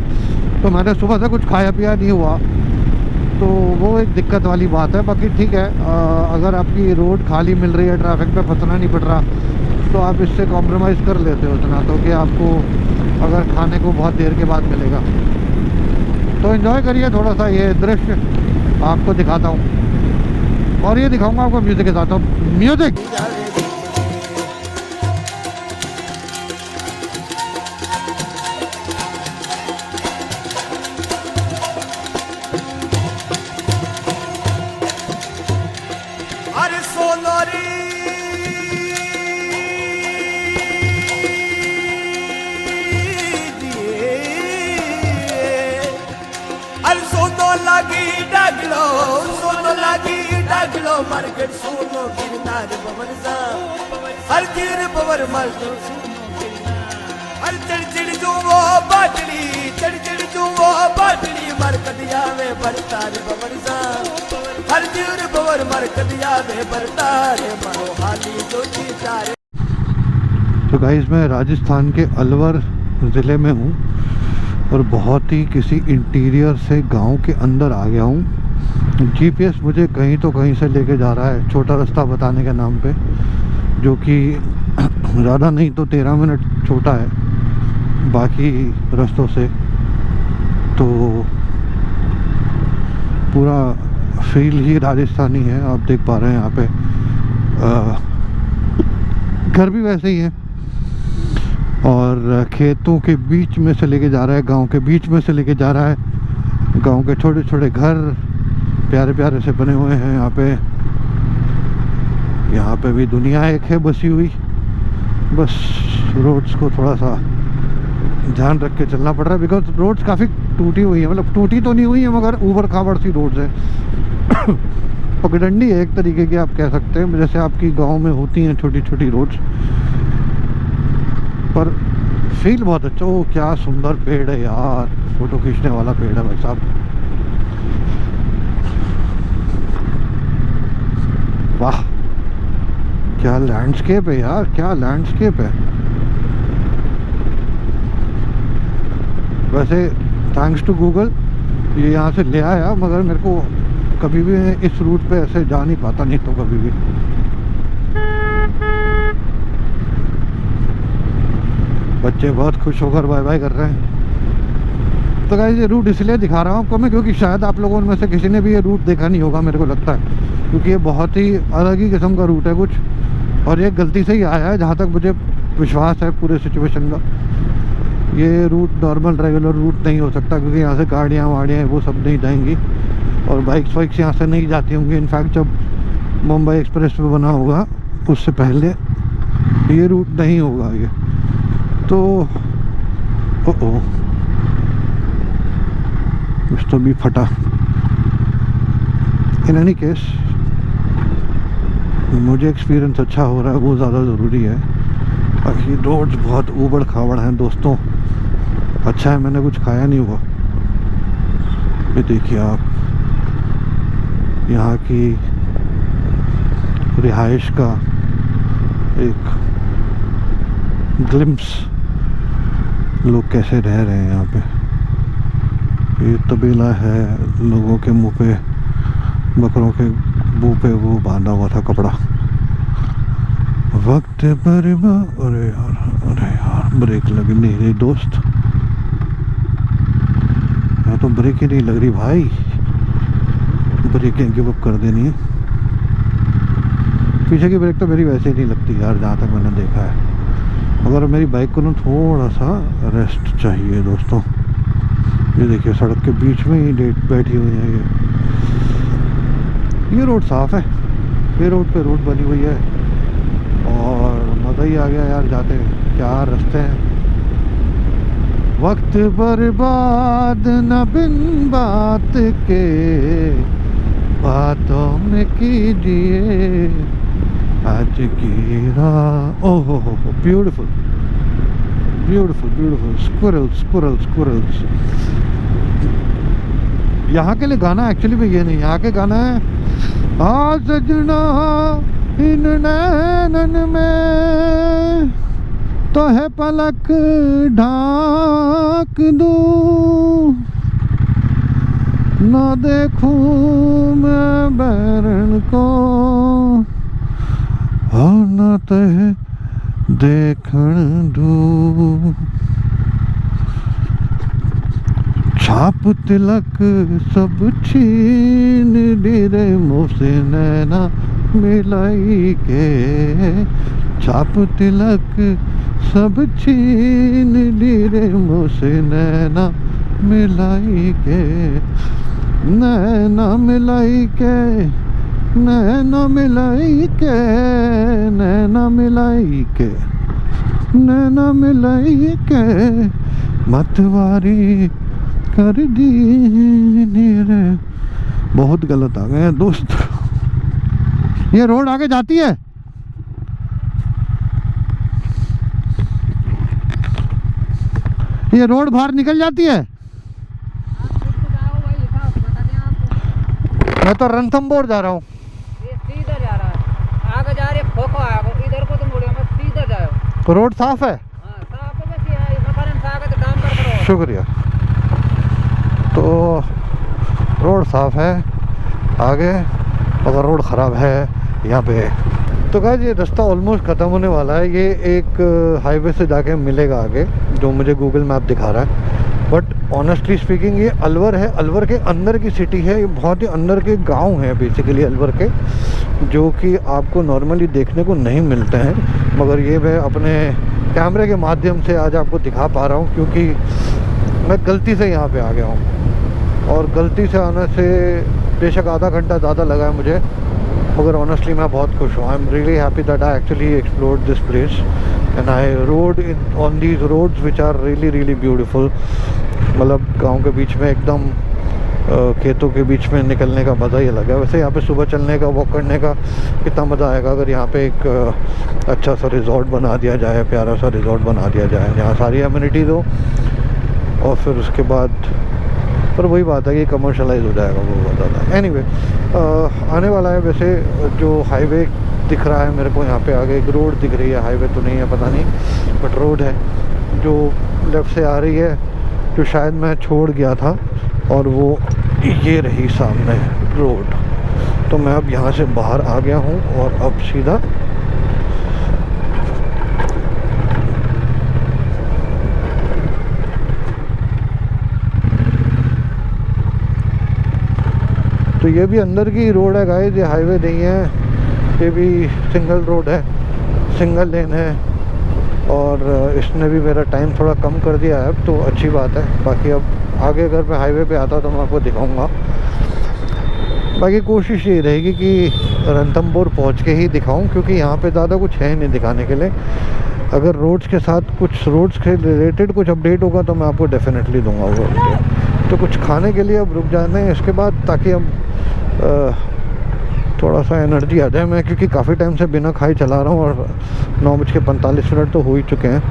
तो मैंने सुबह से कुछ खाया पिया नहीं हुआ, तो वो एक दिक्कत वाली बात है। बाकी ठीक है, अगर आपकी रोड खाली मिल रही है, ट्रैफिक पे फंसना नहीं पड़ रहा, तो आप इससे कॉम्प्रोमाइज़ कर लेते हो इतना तो कि आपको अगर खाने को बहुत देर के बाद मिलेगा। तो एंजॉय करिए थोड़ा सा ये दृश्य, आपको दिखाता हूँ और ये दिखाऊंगा आपको म्यूज़िक के साथ। म्यूज़िक अरे सोनारी अरे सोनो लगी डागलो मार्केट सोनो गिरनार पवन सा हर गिर पवर मार्केट हर चढ़ जो वो बाटली मार्केट आवे बरतार पवन सा हर गिर पवर मार्केट आवे बरतार मरो हाली जो चारे। तो गाइस मैं राजस्थान के अलवर ज़िले में हूँ और बहुत ही किसी इंटीरियर से गांव के अंदर आ गया हूँ। जीपीएस मुझे कहीं तो कहीं से लेके जा रहा है, छोटा रास्ता बताने के नाम पे, जो कि ज़्यादा नहीं तो 13 मिनट छोटा है बाकी रास्तों से। तो पूरा फील ही राजस्थानी है, आप देख पा रहे हैं यहाँ पे। घर भी वैसे ही है और खेतों के बीच में से लेके जा रहा है, गांव के बीच में से लेके जा रहा है। गांव के छोटे छोटे घर प्यारे प्यारे से बने हुए हैं यहाँ पे। यहाँ पे भी दुनिया एक है बसी हुई, बस रोड्स को थोड़ा सा ध्यान रख के चलना पड़ रहा है। बिकॉज रोड्स काफ़ी टूटी हुई है, मतलब टूटी तो नहीं हुई है मगर ऊबड़ खाबड़ सी रोड्स है। पगडंडी है एक तरीके की, आप कह सकते हैं, जैसे आपकी गांव में होती हैं छोटी छोटी रोड्स। पर फील बहुत अच्छा। ओ क्या सुंदर पेड़ है यार, फोटो खींचने वाला पेड़ है भाई साहब। वाह क्या लैंडस्केप है यार, क्या लैंडस्केप है। वैसे थैंक्स टू गूगल ये यहाँ से ले आया, मगर मेरे को कभी भी इस रूट पे ऐसे जा नहीं पाता, नहीं तो कभी भी। बच्चे बहुत खुश होकर बाय बाय कर रहे हैं। तो गाइस ये रूट इसलिए दिखा रहा हूँ आपको मैं, क्योंकि शायद आप लोगों में से किसी ने भी ये रूट देखा नहीं होगा, मेरे को लगता है, क्योंकि ये बहुत ही अलग ही किस्म का रूट है कुछ, और ये गलती से ही आया है जहाँ तक मुझे विश्वास है पूरे सिचुएशन का। ये रूट नॉर्मल रेगुलर रूट नहीं हो सकता, क्योंकि यहाँ से गाड़ियाँ वाड़ियाँ वो सब नहीं जाएंगी और बाइक्स वाइक्स यहाँ से नहीं जाती होंगी। इनफैक्ट जब मुंबई एक्सप्रेस वे बना होगा उससे पहले ये रूट नहीं होगा ये। तो ओ तो भी फटा। इन एनी केस मुझे एक्सपीरियंस अच्छा हो रहा है, वो ज़्यादा ज़रूरी है। बाकी रोड्स बहुत ऊबड़ खाबड़ हैं दोस्तों। अच्छा है मैंने कुछ खाया नहीं हुआ। ये देखिए आप, यहाँ की रिहाइश का एक ग्लिम्स, लोग कैसे रह रहे हैं यहाँ पे। ये तबेला है, लोगों के मुंह पे, बकरों के मुंह पे वो बांधा हुआ था कपड़ा। वक्त पर अरे यार ब्रेक लग नहीं रही दोस्त, यहाँ तो ब्रेक ही नहीं लग रही भाई। ब्रेकें गिव अप कर देनी है। पीछे की ब्रेक तो मेरी वैसे ही नहीं लगती यार, जहाँ तक मैंने देखा है। मगर मेरी बाइक को ना थोड़ा सा रेस्ट चाहिए दोस्तों। ये देखिए सड़क के बीच में ही बैठी हुई है ये रोड साफ़ है, ये रोड पे रोड बनी हुई है और मज़ा ही आ गया यार जाते। क्या रास्ते हैं, वक्त बर्बाद न बिन बात के, बातों में कीजिए आज की रात। ओह हो, beautiful beautiful beautiful. Squirrels squirrels squirrels. यहाँ के लिए गाना एक्चुअली में ये नहीं, यहाँ के गाना है आ सजना इन नैनन में तो है पलक ढाक दूं, ना देखूं मैं बैरन को और ना तह देखण दूं। छाप तिलक सब छीन रे मुझसे नैना मिलाई के, छाप तिलक सब छीन रे मुझसे नैना मिलाई के, नैना मिलाई के, नैना मिलाई के, नैना मिलाई के, नैना मिलाई के, मतवारी कर दी रे। बहुत गलत आ गए दोस्त। ये रोड आगे जाती है, ये रोड बाहर निकल जाती है। मैं तो रणथंभौर जा रहा हूँ। सीधा जा रहा है, आगे जा रहे खोखो आगे, इधर को तो मुड़े मत, सीधा जाओ। रोड साफ है? हाँ साफ है, बस ये मकान साग तो काम कर करो। शुक्रिया। तो रोड साफ है आगे, अगर रोड ख़राब है यहाँ पे। तो गाइस ये रास्ता ऑलमोस्ट ख़त्म होने वाला है। ये एक हाईवे से जाके मिलेगा आगे, जो मुझे गूगल मैप दिखा रहा है। बट ऑनेस्टली स्पीकिंग ये अलवर है, अलवर के अंदर की सिटी है। ये बहुत ही अंदर के गांव हैं बेसिकली अलवर के, जो कि आपको नॉर्मली देखने को नहीं मिलते हैं। मगर ये मैं अपने कैमरे के माध्यम से आज आपको दिखा पा रहा हूँ, क्योंकि मैं गलती से यहाँ पे आ गया हूँ। और गलती से आने से बेशक आधा घंटा ज़्यादा लगा है मुझे, मगर ऑनेस्टली मैं बहुत खुश हूँ। I am really happy that I actually explored this place and I rode in on these roads which are really really beautiful. मतलब गांव के बीच में एकदम खेतों के बीच में निकलने का मज़ा ही अलग है। वैसे यहाँ पे सुबह चलने का, वॉक करने का कितना मज़ा आएगा अगर यहाँ पे एक अच्छा सा रिजॉर्ट बना दिया जाए, प्यारा सा रिजॉर्ट बना दिया जाए जहाँ सारी एमिनिटीज़ हो। और फिर उसके बाद पर वही बात है कि कमर्शलाइज हो जाएगा वो बहुत ज़्यादा। एनीवे आने वाला है। वैसे जो हाईवे दिख रहा है मेरे को यहाँ पे आगे, एक रोड दिख रही है, हाईवे तो नहीं है पता नहीं, बट रोड है जो लेफ़्ट से आ रही है, जो शायद मैं छोड़ गया था। और वो ये रही सामने रोड। तो मैं अब यहाँ से बाहर आ गया हूँ और अब सीधा तो ये भी अंदर की रोड है गाइस, ये हाईवे नहीं है, ये भी सिंगल रोड है, सिंगल लेन है। और इसने भी मेरा टाइम थोड़ा कम कर दिया है, अब तो अच्छी बात है। बाकी अब आगे अगर मैं हाईवे पे आता तो मैं आपको दिखाऊंगा। बाकी कोशिश ये रहेगी कि रणथंभौर पहुंच के ही दिखाऊं, क्योंकि यहाँ पे ज़्यादा कुछ है नहीं दिखाने के लिए। अगर रोड्स के साथ कुछ रोड्स के रिलेटेड कुछ अपडेट होगा तो मैं आपको डेफिनेटली दूंगा वो। तो कुछ खाने के लिए अब रुक जाना है इसके बाद, ताकि हम थोड़ा सा एनर्जी आ जाए। मैं क्योंकि काफ़ी टाइम से बिना खाए चला रहा हूँ और 9:45 तो हो ही चुके हैं।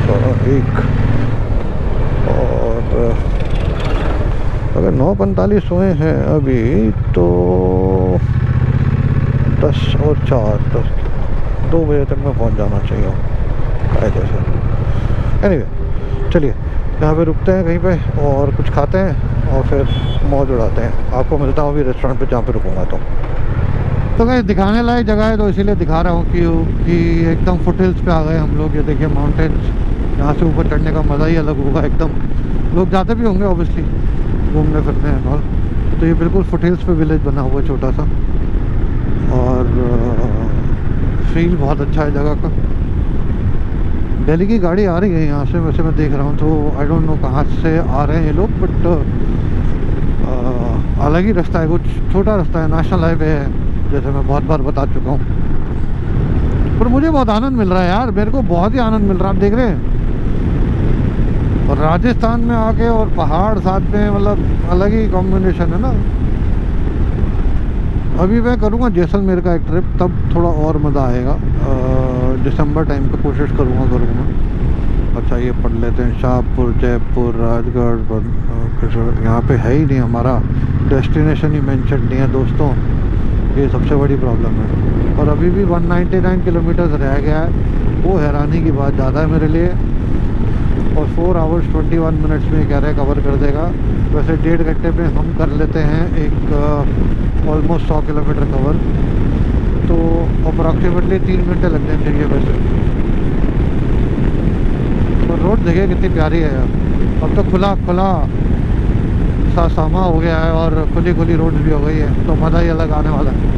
तो एक और अगर 9:45 हुए हैं अभी तो 10 और 4 2 बजे तक मैं पहुँच जाना चाहिए कायदे से। एनीवे चलिए यहाँ पे रुकते हैं कहीं पे और कुछ खाते हैं और फिर मौज उड़ाते हैं। आपको मिलता हूँ अभी रेस्टोरेंट पे जहाँ पे रुकूंगा। तो कहीं दिखाने लायक जगह है तो इसीलिए दिखा रहा हूँ कि एकदम फुट हिल्स पे आ गए हम लोग। ये देखिए माउंटेन्स, यहाँ से ऊपर चढ़ने का मज़ा ही अलग होगा एकदम। लोग जाते भी होंगे ऑब्वियसली घूमने फिरने और तो ये बिल्कुल फुटहिल्स पे विलेज बना हुआ है छोटा सा, और फील बहुत अच्छा है जगह का। दिल्ली की गाड़ी आ रही है यहाँ से, वैसे मैं देख रहा हूँ, तो आई डोंट नो कहाँ से आ रहे हैं ये लोग, बट अलग ही रास्ता है, कुछ छोटा रास्ता है, नेशनल हाईवे है, जैसे मैं बहुत बार बता चुका हूँ। पर मुझे बहुत आनंद मिल रहा है यार, मेरे को बहुत ही आनंद मिल रहा है। आप देख रहे हैं, और राजस्थान में आके और पहाड़ साथ में, मतलब अलग ही कॉम्बिनेशन है ना। अभी मैं करूँगा जैसलमेर का एक ट्रिप, तब थोड़ा और मज़ा आएगा। दिसंबर टाइम पे कोशिश करूँगा। अच्छा ये पढ़ लेते हैं, शाहपुर, जयपुर, राजगढ़, यहाँ पे है ही नहीं, हमारा डेस्टिनेशन ही मेंशन नहीं है दोस्तों, ये सबसे बड़ी प्रॉब्लम है। और अभी भी 199 किलोमीटर्स रह गया है, वो हैरानी की बात ज़्यादा है मेरे लिए। और 4 आवर्स 21 मिनट्स में कह रहे हैं कवर कर देगा। वैसे 1.5 घंटे में हम कर लेते हैं एक ऑलमोस्ट 100 किलोमीटर कवर, तो अप्रॉक्सीमेटली 3 घंटे लगने चाहिए वैसे। तो रोड देखिए कितनी प्यारी है यार, अब तो खुला सा सामा हो गया है और खुली रोड भी हो गई है, तो मज़ा ही अलग आने वाला है।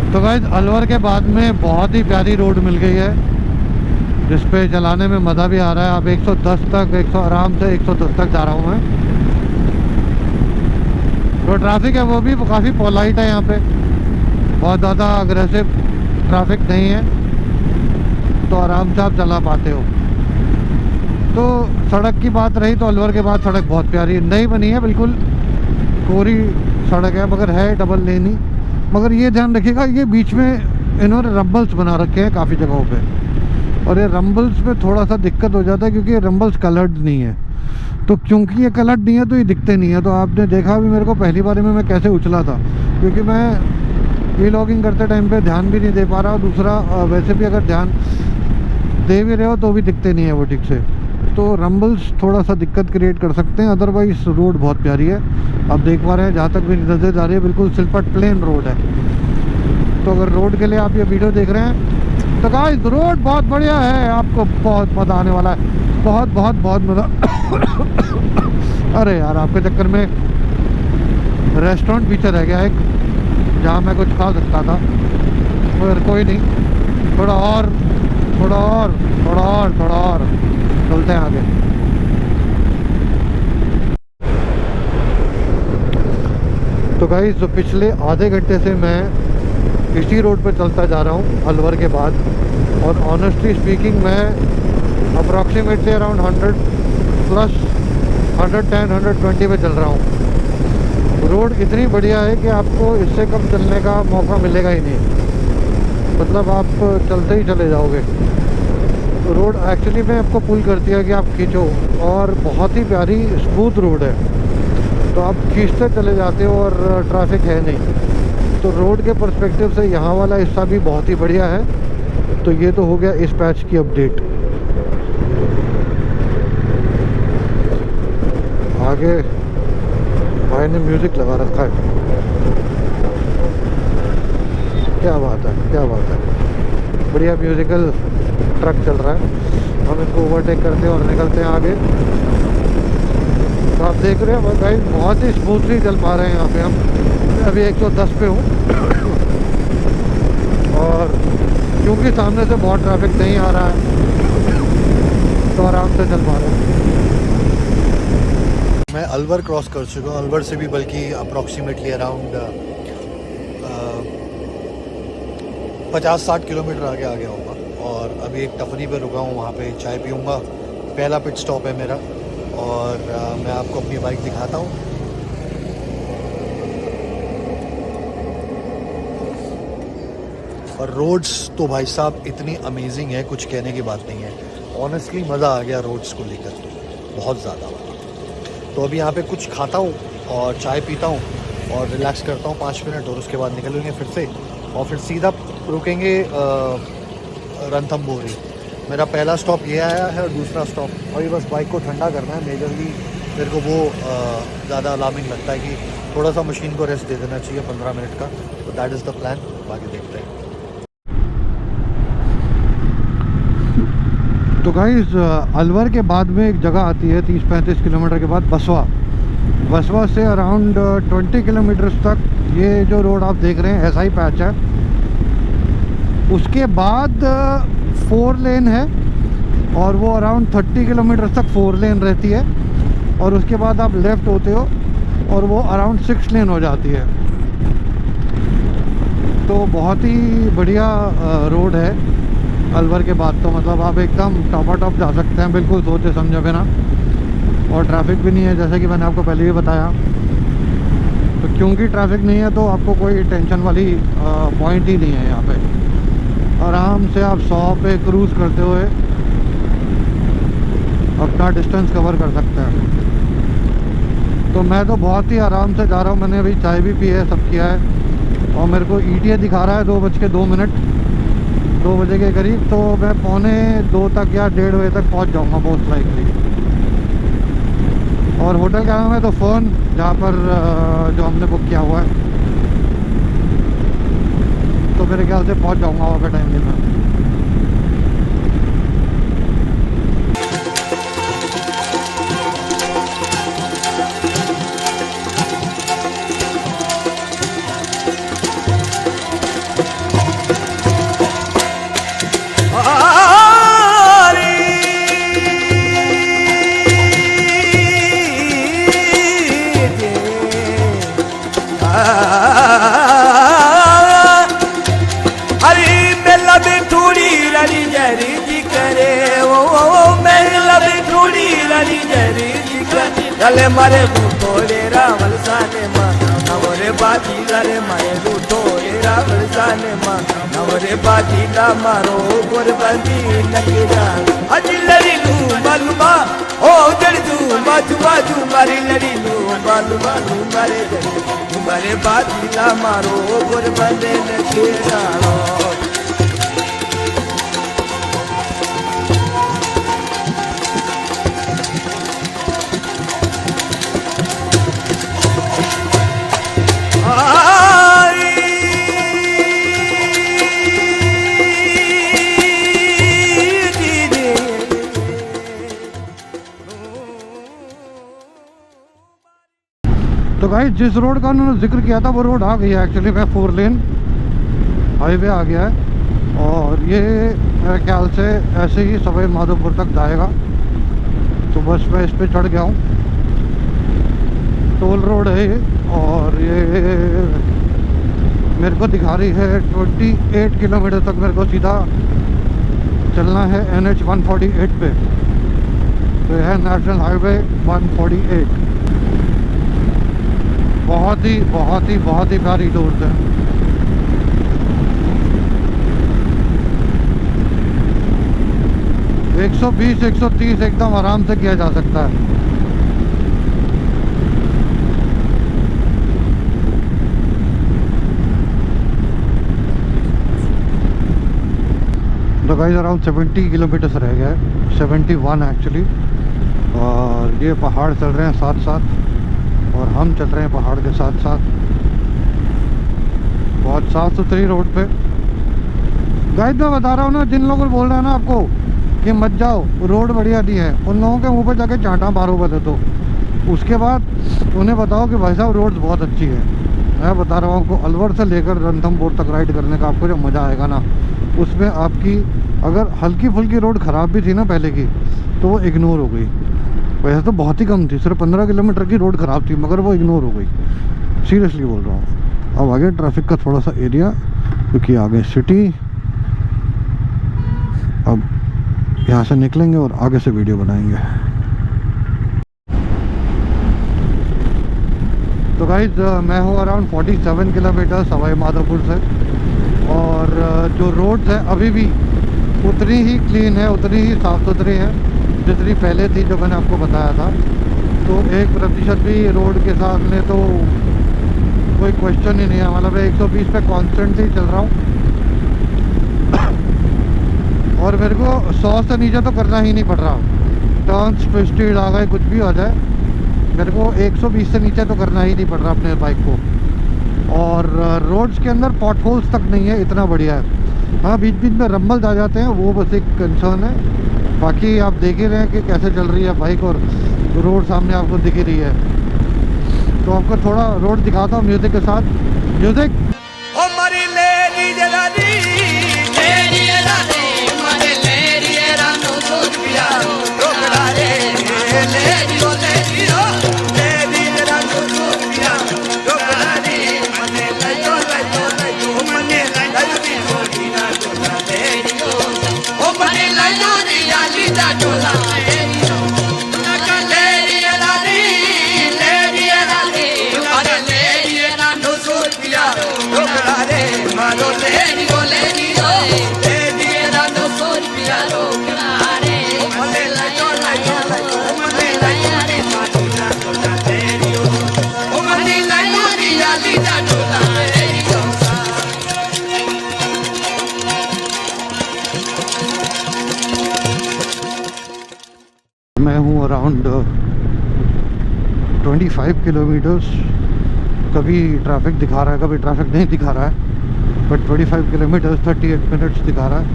तो गाइस अलवर के बाद में बहुत ही प्यारी रोड मिल गई है, जिस पे चलाने में मज़ा भी आ रहा है। अब 110 तक, आराम से 110 तक जा रहा हूँ मैं। जो ट्रैफिक है वो भी काफ़ी पोलाइट है यहाँ पे, बहुत ज़्यादा अग्रेसिव ट्रैफिक नहीं है, तो आराम से आप चला पाते हो। तो सड़क की बात रही तो अलवर के बाद सड़क बहुत प्यारी नई बनी है, बिल्कुल कोरी सड़क है, मगर है डबल लेन ही। मगर ये ध्यान रखिएगा, ये बीच में इन्होंने रंबल्स बना रखे हैं काफ़ी जगहों पे, और ये रंबल्स में थोड़ा सा दिक्कत हो जाता है क्योंकि ये रंबल्स कलर्ड नहीं है। तो क्योंकि ये कलर्ड नहीं है तो ये दिखते नहीं है। तो आपने देखा भी मेरे को पहली बार में मैं कैसे उछला था, क्योंकि मैं वीलॉगिंग करते टाइम पे ध्यान भी नहीं दे पा रहा, और दूसरा वैसे भी अगर ध्यान दे भी रहे हो तो भी दिखते नहीं है वो ठीक से। तो रंबल्स थोड़ा सा दिक्कत क्रिएट कर सकते हैं, अदरवाइज रोड बहुत प्यारी है। आप देख पा रहे हैं, जहाँ तक मेरी नज़र जा रही है बिल्कुल सिलपट प्लेन रोड है। तो अगर रोड के लिए आप ये वीडियो देख रहे हैं तो गाइस रोड बहुत बढ़िया है, आपको बहुत मज़ा आने वाला है, बहुत मज़ा। अरे यार आपके चक्कर में रेस्टोरेंट पीछे रह गया एक, जहाँ मैं कुछ खा सकता था, मगर कोई नहीं, थोड़ा और चलते हैं आगे। तो गाइस जो पिछले आधे घंटे से मैं इसी रोड पर चलता जा रहा हूँ अलवर के बाद, और ऑनेस्टली स्पीकिंग मैं अप्रॉक्सीमेटली अराउंड 100 प्लस 110-120 पे चल रहा हूँ। रोड इतनी बढ़िया है कि आपको इससे कम चलने का मौका मिलेगा ही नहीं, मतलब आप चलते ही चले जाओगे। रोड एक्चुअली में आपको पुल करती है कि आप खींचो, और बहुत ही प्यारी स्मूथ रोड है, तो आप खींचते चले जाते हो और ट्रैफिक है नहीं। तो रोड के पर्सपेक्टिव से यहाँ वाला हिस्सा भी बहुत ही बढ़िया है। तो ये तो हो गया इस पैच की अपडेट। आगे भाई ने म्यूज़िक लगा रखा है, क्या बात है, बढ़िया म्यूजिकल ट्रक चल रहा है। हम इसको ओवरटेक करते हैं और निकलते हैं आगे। तो आप देख रहे हैं गाइस बहुत ही स्मूथली चल पा रहे हैं यहाँ पे हम। अभी 110 पे हूँ, और क्योंकि सामने से बहुत ट्रैफिक नहीं आ रहा है तो आराम से चल पा रहे हैं। मैं अलवर क्रॉस कर चुका हूँ, अलवर से भी बल्कि अप्रॉक्सीमेटली अराउंड 50-60 किलोमीटर आगे आ गया होगा। और अभी एक टपरी पे रुका हूँ, वहाँ पे चाय पीऊँगा, पहला पिट स्टॉप है मेरा। और मैं आपको अपनी बाइक दिखाता हूँ। और रोड्स तो भाई साहब इतनी अमेजिंग है, कुछ कहने की बात नहीं है। ऑनेस्टली मज़ा आ गया रोड्स को लेकर, तो बहुत ज़्यादा। तो अभी यहाँ पे कुछ खाता हूँ और चाय पीता हूँ और रिलैक्स करता हूँ 5 मिनट, और उसके बाद निकलेंगे फिर से, और फिर सीधा रुकेंगे रणथंभौर। मेरा पहला स्टॉप ये आया है और दूसरा स्टॉप, अभी बस बाइक को ठंडा करना है। मेजरली मेरे को वो ज़्यादा अलार्मिंग लगता है कि थोड़ा सा मशीन को रेस्ट दे देना चाहिए 15 मिनट का। तो दैट इज़ द प्लान, बाकी देखते हैं। तो गाइस अलवर के बाद में एक जगह आती है 30-35 किलोमीटर के बाद, बसवा से अराउंड 20 किलोमीटर तक ये जो रोड आप देख रहे हैं SI पैच है। उसके बाद 4 लेन है और वो अराउंड 30 किलोमीटर तक 4 लेन रहती है, और उसके बाद आप लेफ़्ट होते हो और वो अराउंड 6 लेन हो जाती है। तो बहुत ही बढ़िया रोड है अलवर के बाद। तो मतलब आप एकदम टॉप जा सकते हैं बिल्कुल सोचे समझे बिना, और ट्रैफिक भी नहीं है जैसे कि मैंने आपको पहले भी बताया। तो क्योंकि ट्रैफिक नहीं है तो आपको कोई टेंशन वाली पॉइंट ही नहीं है। यहाँ पे आराम से आप 100 पे क्रूज़ करते हुए अपना डिस्टेंस कवर कर सकते हैं। तो मैं तो बहुत ही आराम से जा रहा हूँ। मैंने अभी चाय भी पी है, सब किया है, और मेरे को ETA दिखा रहा है 2 बजे के करीब। तो मैं 1:45 तक या 1:30 बजे तक पहुँच जाऊँगा मोस्ट लाइकली। और होटल का नाम है तो फ़ोन, जहाँ पर जो हमने बुक किया हुआ है। तो मेरे ख्याल से पहुँच जाऊँगा वहाँ पे टाइम में। गले मारे बूटोले रावल साने माँ नवरे बाजी गले मारे बूटोले रावल साने माँ नवरे बाजी ला मारो गुरबंदी नकीरा अजी लड़ी लू मालूमा ओ जड़ तू बाजू बाजू मारी लड़ी लू मालूमा मारे जड़ी मारे बाजी ला मारो गुरबंदी नकीरा। तो भाई जिस रोड का उन्होंने जिक्र किया था वो रोड आ गई है एक्चुअली में, 4 लेन हाईवे आ गया है। और ये मेरे ख्याल से ऐसे ही सवाई माधोपुर तक जाएगा। तो बस मैं इस पे चढ़ गया हूँ। टोल रोड है ये, और ये मेरे को दिखा रही है 28 किलोमीटर तक मेरे को सीधा चलना है NH 148 पे। तो यह है नेशनल हाईवे 148। बहुत ही प्यारी रोड है। एक 120-130 एकदम आराम से किया जा सकता है। तो गाइस अराउंड 70 किलोमीटर रह गया है, 71 एक्चुअली। और ये पहाड़ चल रहे हैं साथ साथ, और हम चल रहे हैं पहाड़ के साथ साथ। बहुत साफ़ सुथरी रोड पे। गाइस मैं बता रहा हूँ ना, जिन लोगों को बोल रहा है ना आपको कि मत जाओ रोड बढ़िया नहीं है, उन लोगों के मुँह पे जाके चांटा मारो पहले तो। उसके बाद उन्हें बताओ कि भाई साहब रोड बहुत अच्छी है। मैं बता रहा हूँ आपको, अलवर से लेकर रणथंभौर तक राइड करने का आपको जो मज़ा आएगा ना, उसमें आपकी अगर हल्की फुल्की रोड ख़राब भी थी ना पहले की, तो वो इग्नोर हो गई। वैसे तो बहुत ही कम थी, सिर्फ 15 किलोमीटर की रोड ख़राब थी, मगर वो इग्नोर हो गई। सीरियसली बोल रहा हूँ। अब आगे ट्रैफिक का थोड़ा सा एरिया, क्योंकि आगे सिटी। अब यहाँ से निकलेंगे और आगे से वीडियो बनाएंगे। तो गाइज मैं हूँ अराउंड 47 किलोमीटर सवाई माधोपुर से, और जो रोड्स है अभी भी उतनी ही क्लीन है, उतनी ही साफ़ सुथरी है जितनी पहले थी, जो मैंने आपको बताया था। तो 1% भी रोड के सामने तो कोई क्वेश्चन ही नहीं है। मतलब 120 पे कॉन्स्टेंटली चल रहा हूँ और मेरे को 100 से नीचे तो करना ही नहीं पड़ रहा। टर्न्स ट्विस्टेड आ गए, कुछ भी हो जाए, मेरे को 120 से नीचे तो करना ही नहीं पड़ रहा अपने बाइक को। और रोड्स के अंदर पॉट होल्स तक नहीं है, इतना बढ़िया है। हाँ, बीच बीच में रंबल्स आ जाते हैं, वो बस एक कंसर्न है। बाकी आप देख ही रहे हैं कि कैसे चल रही है बाइक, और रोड सामने आपको दिख ही रही है। तो आपको थोड़ा रोड दिखाता हूँ म्यूज़िक के साथ। म्यूज़िक ओ मरी लेडी जलानी लेडी जलानी मरे लेडी रानो दूध पिया रोकड़ा रे लेडी ओ लेडी ओ लेडी रानो दूध पिया रोकड़ा रे मने लायो मने लायो दी होली ना डोला लेडी ओ मने लायो दी आली दा डोला लेडी ओ नका लेडी जलानी लेडी जलानी मरे लेडी रानो दूध पिया रोकड़ा रे मारो लेडी ओ लेडी ओ लेडी रानो दूध पिया रोकड़ा रे मने लायो मने लायो रे मारो ना डोला लेडी ओ मने लायो दी आली दा डोला लेडी ओ मैं हूँ अराउंड 25 किलोमीटर्स। कभी ट्रैफिक दिखा रहा है, कभी ट्रैफिक नहीं दिखा रहा है, बट 25 किलोमीटर्स 38 मिनट्स दिखा रहा है।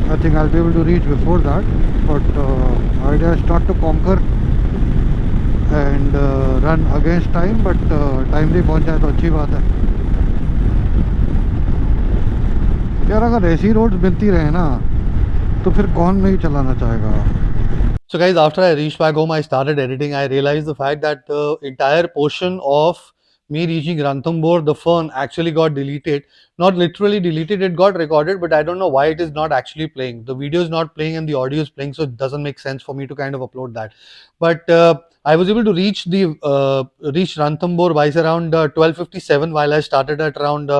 I think I will be able to reach before that, but idea is not to conquer and run against time, but timely पहुंच जाए तो अच्छी बात है यार। अगर ऐसी रोड्स मिलती रहे ना तो फिर कौन नहीं चलाना चाहेगा। So guys, after I reached back home, I started editing. I realized the fact that the entire portion of me reaching Ranthambore, the fern, actually got deleted. Not literally deleted, it got recorded, but I don't know why it is not actually playing. The video is not playing and the audio is playing, so it doesn't make sense for me to kind of upload that. But I was able to reach Ranthambore by around 12:57 while I started at around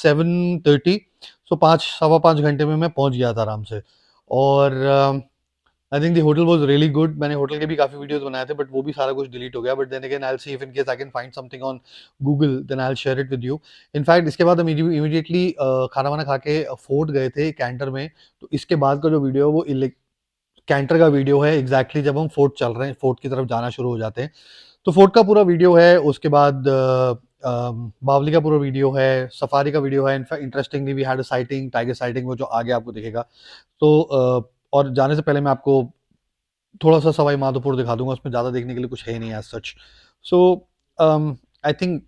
7:30. So 5-5.25 घंटे में मैं पहुंच गया था आराम से। और आई think the hotel was really good. मैंने होटल के भी काफ़ी वीडियोस बनाए थे, बट वो भी सारा कुछ डिलीट हो गया। But then again I will see if in case I can find something on Google, then I will share it with you. In fact इसके बाद हम इमीडिएटली खाना वाना खा के फोर्ट गए थे कैंटर में। तो इसके बाद का जो वीडियो है वो कैंटर का वीडियो है, एग्जैक्टली जब हम फोर्ट चल रहे हैं, फोर्ट की तरफ जाना शुरू हो जाते हैं। तो फोर्ट का पूरा वीडियो है, उसके बाद बावली का पूरा वीडियो है, सफारी का वीडियो है। In fact interestingly we had a sighting, tiger sighting, वो जो आगे आपको दिखेगा। तो और जाने से पहले मैं आपको थोड़ा सा सवाई माधोपुर दिखा दूंगा, उसमें ज़्यादा देखने के लिए कुछ है नहीं as such. So I think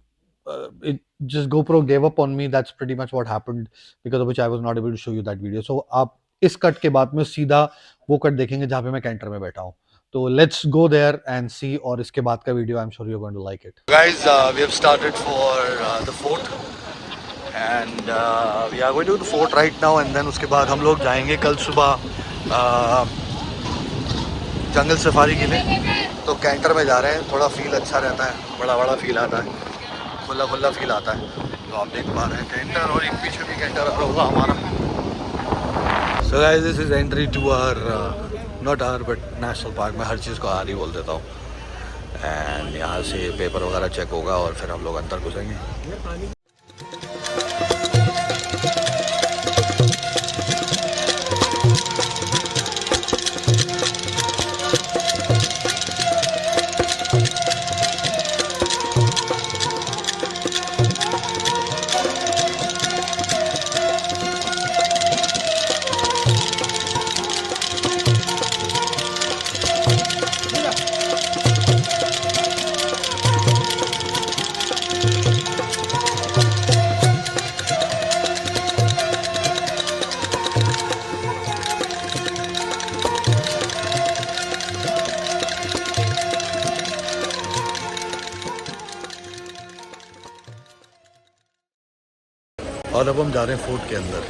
it just GoPro gave up on me. That's pretty much what happened, because of which I was not able to show you that video. So आप इस कट के बाद में सीधा वो cut देखेंगे जहाँ पे मैं कैंटर में बैठा हूँ। तो let's go there and see, और इसके बाद का video I'm sure you're going to like it. Guys, we have started for the fort and we are going to the fort right now, and then उसके बाद हम लोग जाएंगे कल सुबह जंगल सफारी के लिए। तो कैंटर में जा रहे हैं, थोड़ा फील अच्छा रहता है, बड़ा बड़ा फील आता है, खुला खुला फील आता है। तो आप देख पा रहे हैं कैंटर, और एक पीछे भी कैंटर होगा हमारा। So guys, this is entry to our not our but national park. मैं हर चीज़ को आर ही बोल देता हूँ। एंड यहाँ से पेपर वगैरह चेक होगा और फिर हम लोग अंदर घुसेंगे। और अब हम जा रहे हैं फोर्ट के अंदर।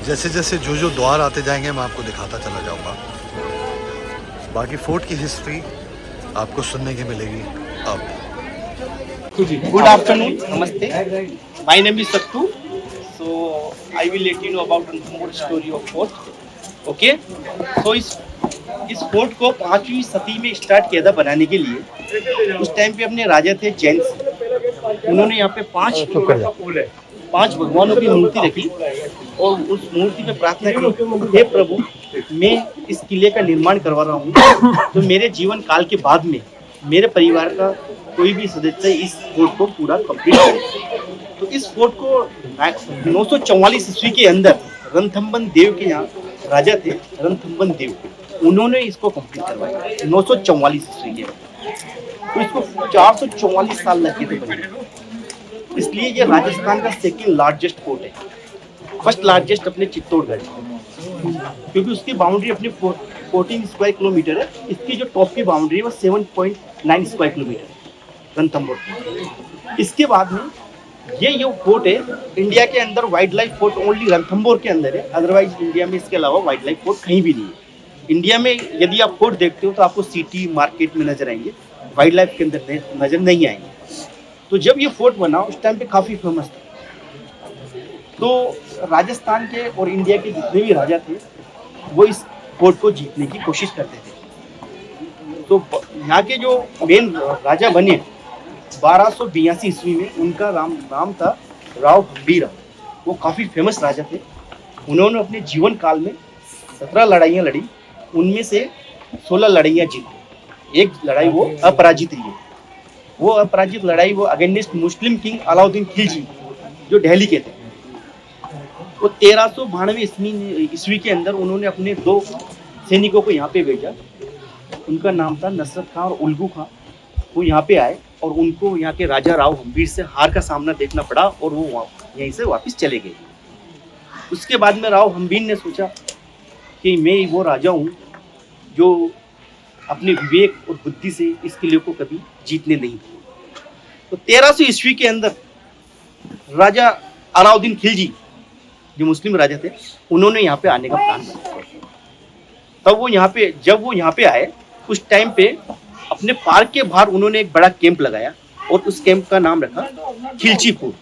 जैसे जैसे जो द्वार आते जाएंगे मैं आपको दिखाता चला जाऊंगा। बाकी फोर्ट की हिस्ट्री आपको सुनने की मिलेगी। Good afternoon, namaste. My name is Sattu. So I will let you know about more story of fort. Okay? So इस फोर्ट को 5वीं सदी में स्टार्ट किया था बनाने के लिए। उस टाइम पे अपने राजा थे जेम्स, उन्होंने यहाँ पे 5 भगवानों की मूर्ति रखी और उस मूर्ति पे प्रार्थना की, हे प्रभु, मैं इस किले का निर्माण करवा रहा हूँ, तो मेरे जीवन काल के बाद में मेरे परिवार का कोई भी सदस्य इस फोर्ट को पूरा कंप्लीट करे। तो इस फोर्ट को 944 ईस्वी के अंदर रणथंबन देव के यहाँ राजा थे, रणथंबन देव, उन्होंने इसको कंप्लीट करवाया 944 ईस्वी के। तो इसको 444 साल लगे थे बनने, इसलिए ये राजस्थान का सेकंड लार्जेस्ट फोर्ट है। फर्स्ट लार्जेस्ट अपने चित्तौड़गढ़, क्योंकि उसकी बाउंड्री अपनी 14 स्क्वायर किलोमीटर है। इसकी जो टॉप की बाउंड्री है वो 7.9 स्क्वायर किलोमीटर रणथंबोर। इसके बाद में ये फोर्ट है इंडिया के अंदर wild life fort only Ranthambore के अंदर है, अदरवाइज इंडिया में इसके अलावा वाइल्ड लाइफ फोर्ट कहीं भी नहीं है। इंडिया में यदि आप फोर्ट देखते हो तो आपको सिटी मार्केट में नजर आएंगे, वाइल्ड लाइफ के अंदर नजर नहीं आएंगे। तो जब ये फोर्ट बना उस टाइम पे काफ़ी फेमस था। तो राजस्थान के और इंडिया के जितने भी राजा थे वो इस फोर्ट को जीतने की कोशिश करते थे। तो यहाँ के जो मेन राजा बने 1282 ईस्वी में, उनका नाम था राव हम्बीर। वो काफ़ी फेमस राजा थे। उन्होंने अपने जीवन काल में 17 लड़ाइयाँ लड़ी, उनमें से 16 लड़ाइयाँ जीती। एक लड़ाई वो अपराजित रही है। वो अपराजित लड़ाई वो अगेंस्ट मुस्लिम किंग अलाउद्दीन खिलजी, जो दिल्ली के थे। वो 1392 ईस्वी के अंदर उन्होंने अपने 2 सैनिकों को यहाँ पे भेजा। उनका नाम था नसरत खां और उल्गू खां। वो यहाँ पे आए और उनको यहाँ के राजा राव हम्बीर से हार का सामना देखना पड़ा और वो यहीं से वापस चले गए। उसके बाद में राव हम्बीर ने सोचा कि मैं वो राजा हूँ जो अपने विवेक और बुद्धि से इस किले को कभी जीतने नहीं दिए। तो 1300 ईस्वी के अंदर राजा अलाउद्दीन खिलजी, जो मुस्लिम राजा थे, उन्होंने यहाँ पे आने का प्लान बनाया। तब वो यहाँ पे, जब वो यहाँ पे आए उस टाइम पे अपने पार्क के बाहर उन्होंने एक बड़ा कैंप लगाया और उस कैंप का नाम रखा खिलचीपुर।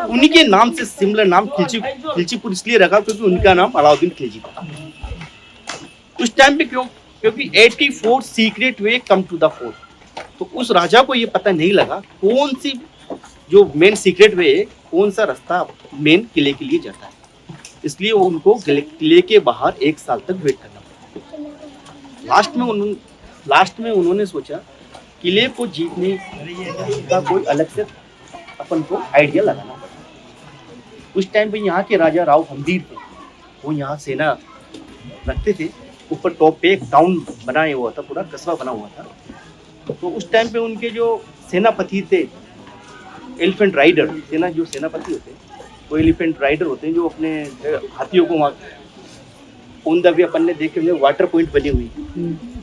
उन्हीं के नाम से सिमिलर नाम खिलचीपुर इसलिए रखा क्योंकि उनका नाम अलाउद्दीन खिलजी था। उस टाइम पे क्योंकि 84 secret way come to the fort, तो उस राजा को ये पता नहीं लगा कौन सी जो मेन सीक्रेट वे है, कौन सा रास्ता मेन किले के लिए जाता है। इसलिए उनको किले के बाहर 1 साल तक वेट करना पड़ा। लास्ट में उन्होंने सोचा किले को जीतने का कोई अलग से अपन को आइडिया लगाना पड़ा। उस टाइम पे यहाँ के राजा राव हम्बीर थे, वो यहाँ सेना रखते थे। ऊपर टॉप पे एक टाउन बनाया हुआ था, पूरा कस्बा बना हुआ था। तो उस टाइम पे उनके जो सेनापति थे, एलिफेंट राइडर, जो सेनापति होते हैं वो एलिफेंट राइडर होते हैं, जो अपने हाथियों को वहाँ ऑन द वे अपन ने देखे हुए वाटर पॉइंट बने हुए,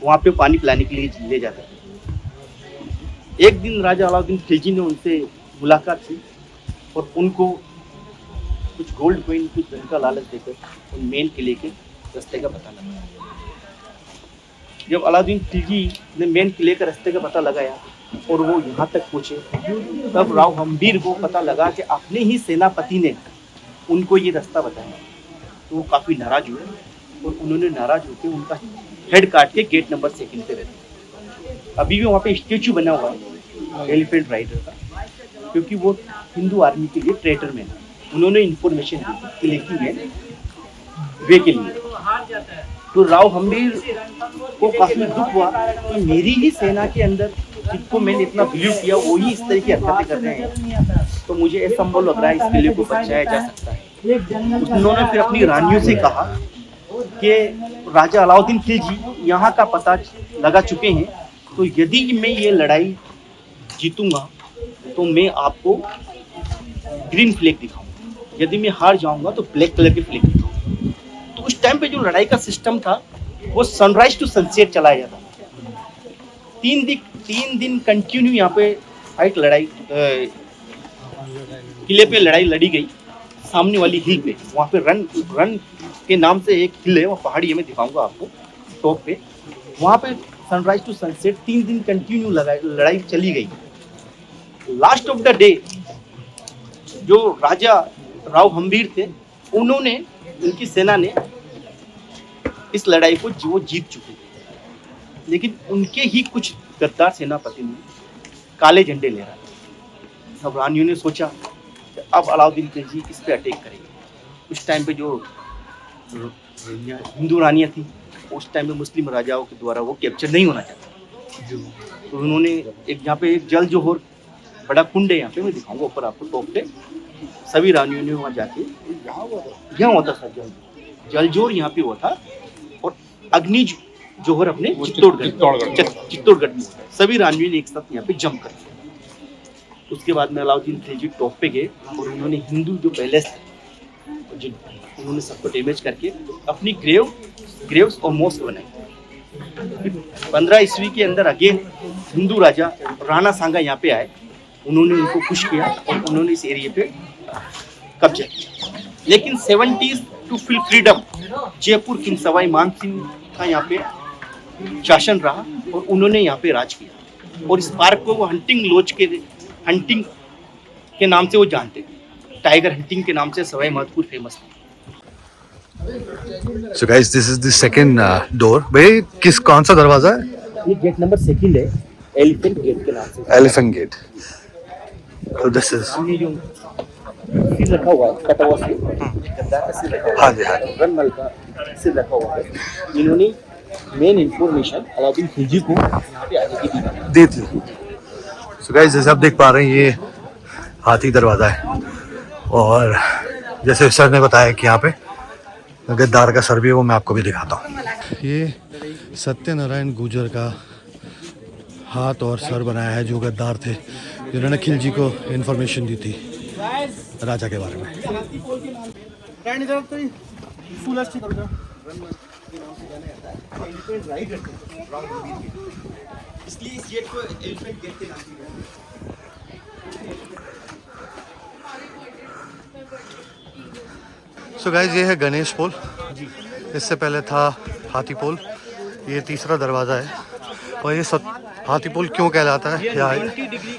वहाँ पे पानी पिलाने के लिए ले जाते थे। एक दिन राजा अलाउद्दीन खिलजी ने उनसे मुलाकात की और उनको कुछ गोल्ड कॉइन, कुछ धन का लालच देकर उन मेन किले के रास्ते का पता लगाया। जब अलाउद्दीन खिलजी ने मेन किले का रास्ते का पता लगाया और वो यहाँ तक पहुँचे, तब राव हम्बीर को पता लगा कि अपने ही सेनापति ने उनको ये रास्ता बताया। तो वो काफ़ी नाराज हुए और उन्होंने नाराज होकर उनका हेड काट के गेट नंबर 2 पे रहते। अभी भी वहाँ पे स्टेचू बना हुआ है एलिफेंट राइडर का, क्योंकि वो हिंदू आर्मी के लिए ट्रेटर में है। उन्होंने इन्फॉर्मेशन दी थी किले की मेन वे के लिए। तो राव हम्बीर को काफ़ी दुख हुआ कि मेरी ही सेना के अंदर जिसको मैंने इतना बिलीव किया वो ही इस तरह की हरकतें कर रहे हैं, तो मुझे असंभव लग रहा है इस किले को बचाया जा सकता है। उन्होंने फिर अपनी रानियों से कहा कि राजा अलाउद्दीन खिलजी यहाँ का पता लगा चुके हैं, तो यदि मैं ये लड़ाई जीतूंगा तो मैं आपको ग्रीन फ्लैग दिखाऊंगा, यदि मैं हार जाऊंगा तो ब्लैक कलर के फ्लैग दिखाऊंगा। तो उस टाइम पे जो लड़ाई का सिस्टम था वो सनराइज टू सनसेट चलाया जाता। 3 दिन कंटिन्यू यहाँ पे फाइट लड़ाई किले पे लड़ाई लड़ी गई। सामने वाली हिल पे, वहाँ पे रन के नाम से एक हिल है, वो पहाड़ी है, मैं दिखाऊंगा आपको टॉप पे। वहाँ पे सनराइज टू सनसेट 3 दिन कंटिन्यू लड़ाई चली गई। लास्ट ऑफ द डे जो राजा राव हम्बीर थे, उन्होंने, उनकी सेना ने इस लड़ाई को वो जीत चुके थे, लेकिन उनके ही कुछ गद्दार सेनापति ने काले झंडे ले रहा था। सब रानियों ने सोचा कि अब अलाउद्दीन खिलजी इस पे अटैक करेंगे। उस टाइम पे जो हिंदू रानियां थी, उस टाइम पे मुस्लिम राजाओं के द्वारा वो कैप्चर नहीं होना चाहता, तो उन्होंने यहाँ पे एक जल जोहर बड़ा कुंड है, यहाँ पे मैं दिखाऊंगा ऊपर आपको टॉप पे। सभी रानियों ने वहाँ जाके, यहाँ होता था जल जोहर, यहाँ पे हुआ था, और अग्नि जोहर अपने चित्तौड़गढ़ में। सभी रानियों ने एक साथ यहाँ पे जंप कर दिया। उसके बाद में अलाउद्दीन खिलजी टॉप पे गए और उन्होंने हिंदू जो पैलेस थे उन्होंने सबको डैमेज करके अपनी ग्रेव्स और मॉस्क बनाई। 15 ईस्वी के अंदर अगेन हिंदू राजा राणा सांगा यहाँ पे आए, उन्होंने उनको खुश किया और उन्होंने इस एरिया पे कब्जा किया। लेकिन 70s to full freedom Jaipur king Sawai Mansingh का यहाँ पे शासन रहा और उन्होंने यहाँ पे राज किया। और इस पार्क को वो हंटिंग के नाम से वो जानते थे, टाइगर हंटिंग के नाम से सवाई माधोपुर फेमस था। So guys, this is the second door. भाई कौन सा दरवाजा है? ये गेट नंबर 2 है, एलिफेंट गेट के नाम से। Elephant gate. So this is हमने जो सिर रखा हुआ है, कटा हुआ सिर, गद्दार का सिर रखा हुआ है, हाँ जी, हाँ जी। रनमल का सिर रखा हुआ है। इन्होंने मेन इंफॉर्मेशन अलाउद्दीन खिलजी को यहाँ पे आने की दी थी। So guys, जैसे आप देख पा रहे हैं ये हाथी दरवाजा है, और जैसे सर ने बताया कि यहाँ पे गद्दार का सर भी है, वो मैं आपको भी दिखाता हूँ। ये सत्यनारायण गुर्जर का हाथ और सर बनाया है, जो गद्दार थे, जिन्होंने खिलजी को इन्फॉर्मेशन दी थी राजा के बारे में। इसलिए इस गेट को एलिफेंट गेट के नाम से जाना जाता है। सो गाइज, ये है गणेश पोल। इससे पहले था हाथी पोल। ये तीसरा दरवाज़ा है, और ये सब हाथी पोल क्यों कहलाता है क्या है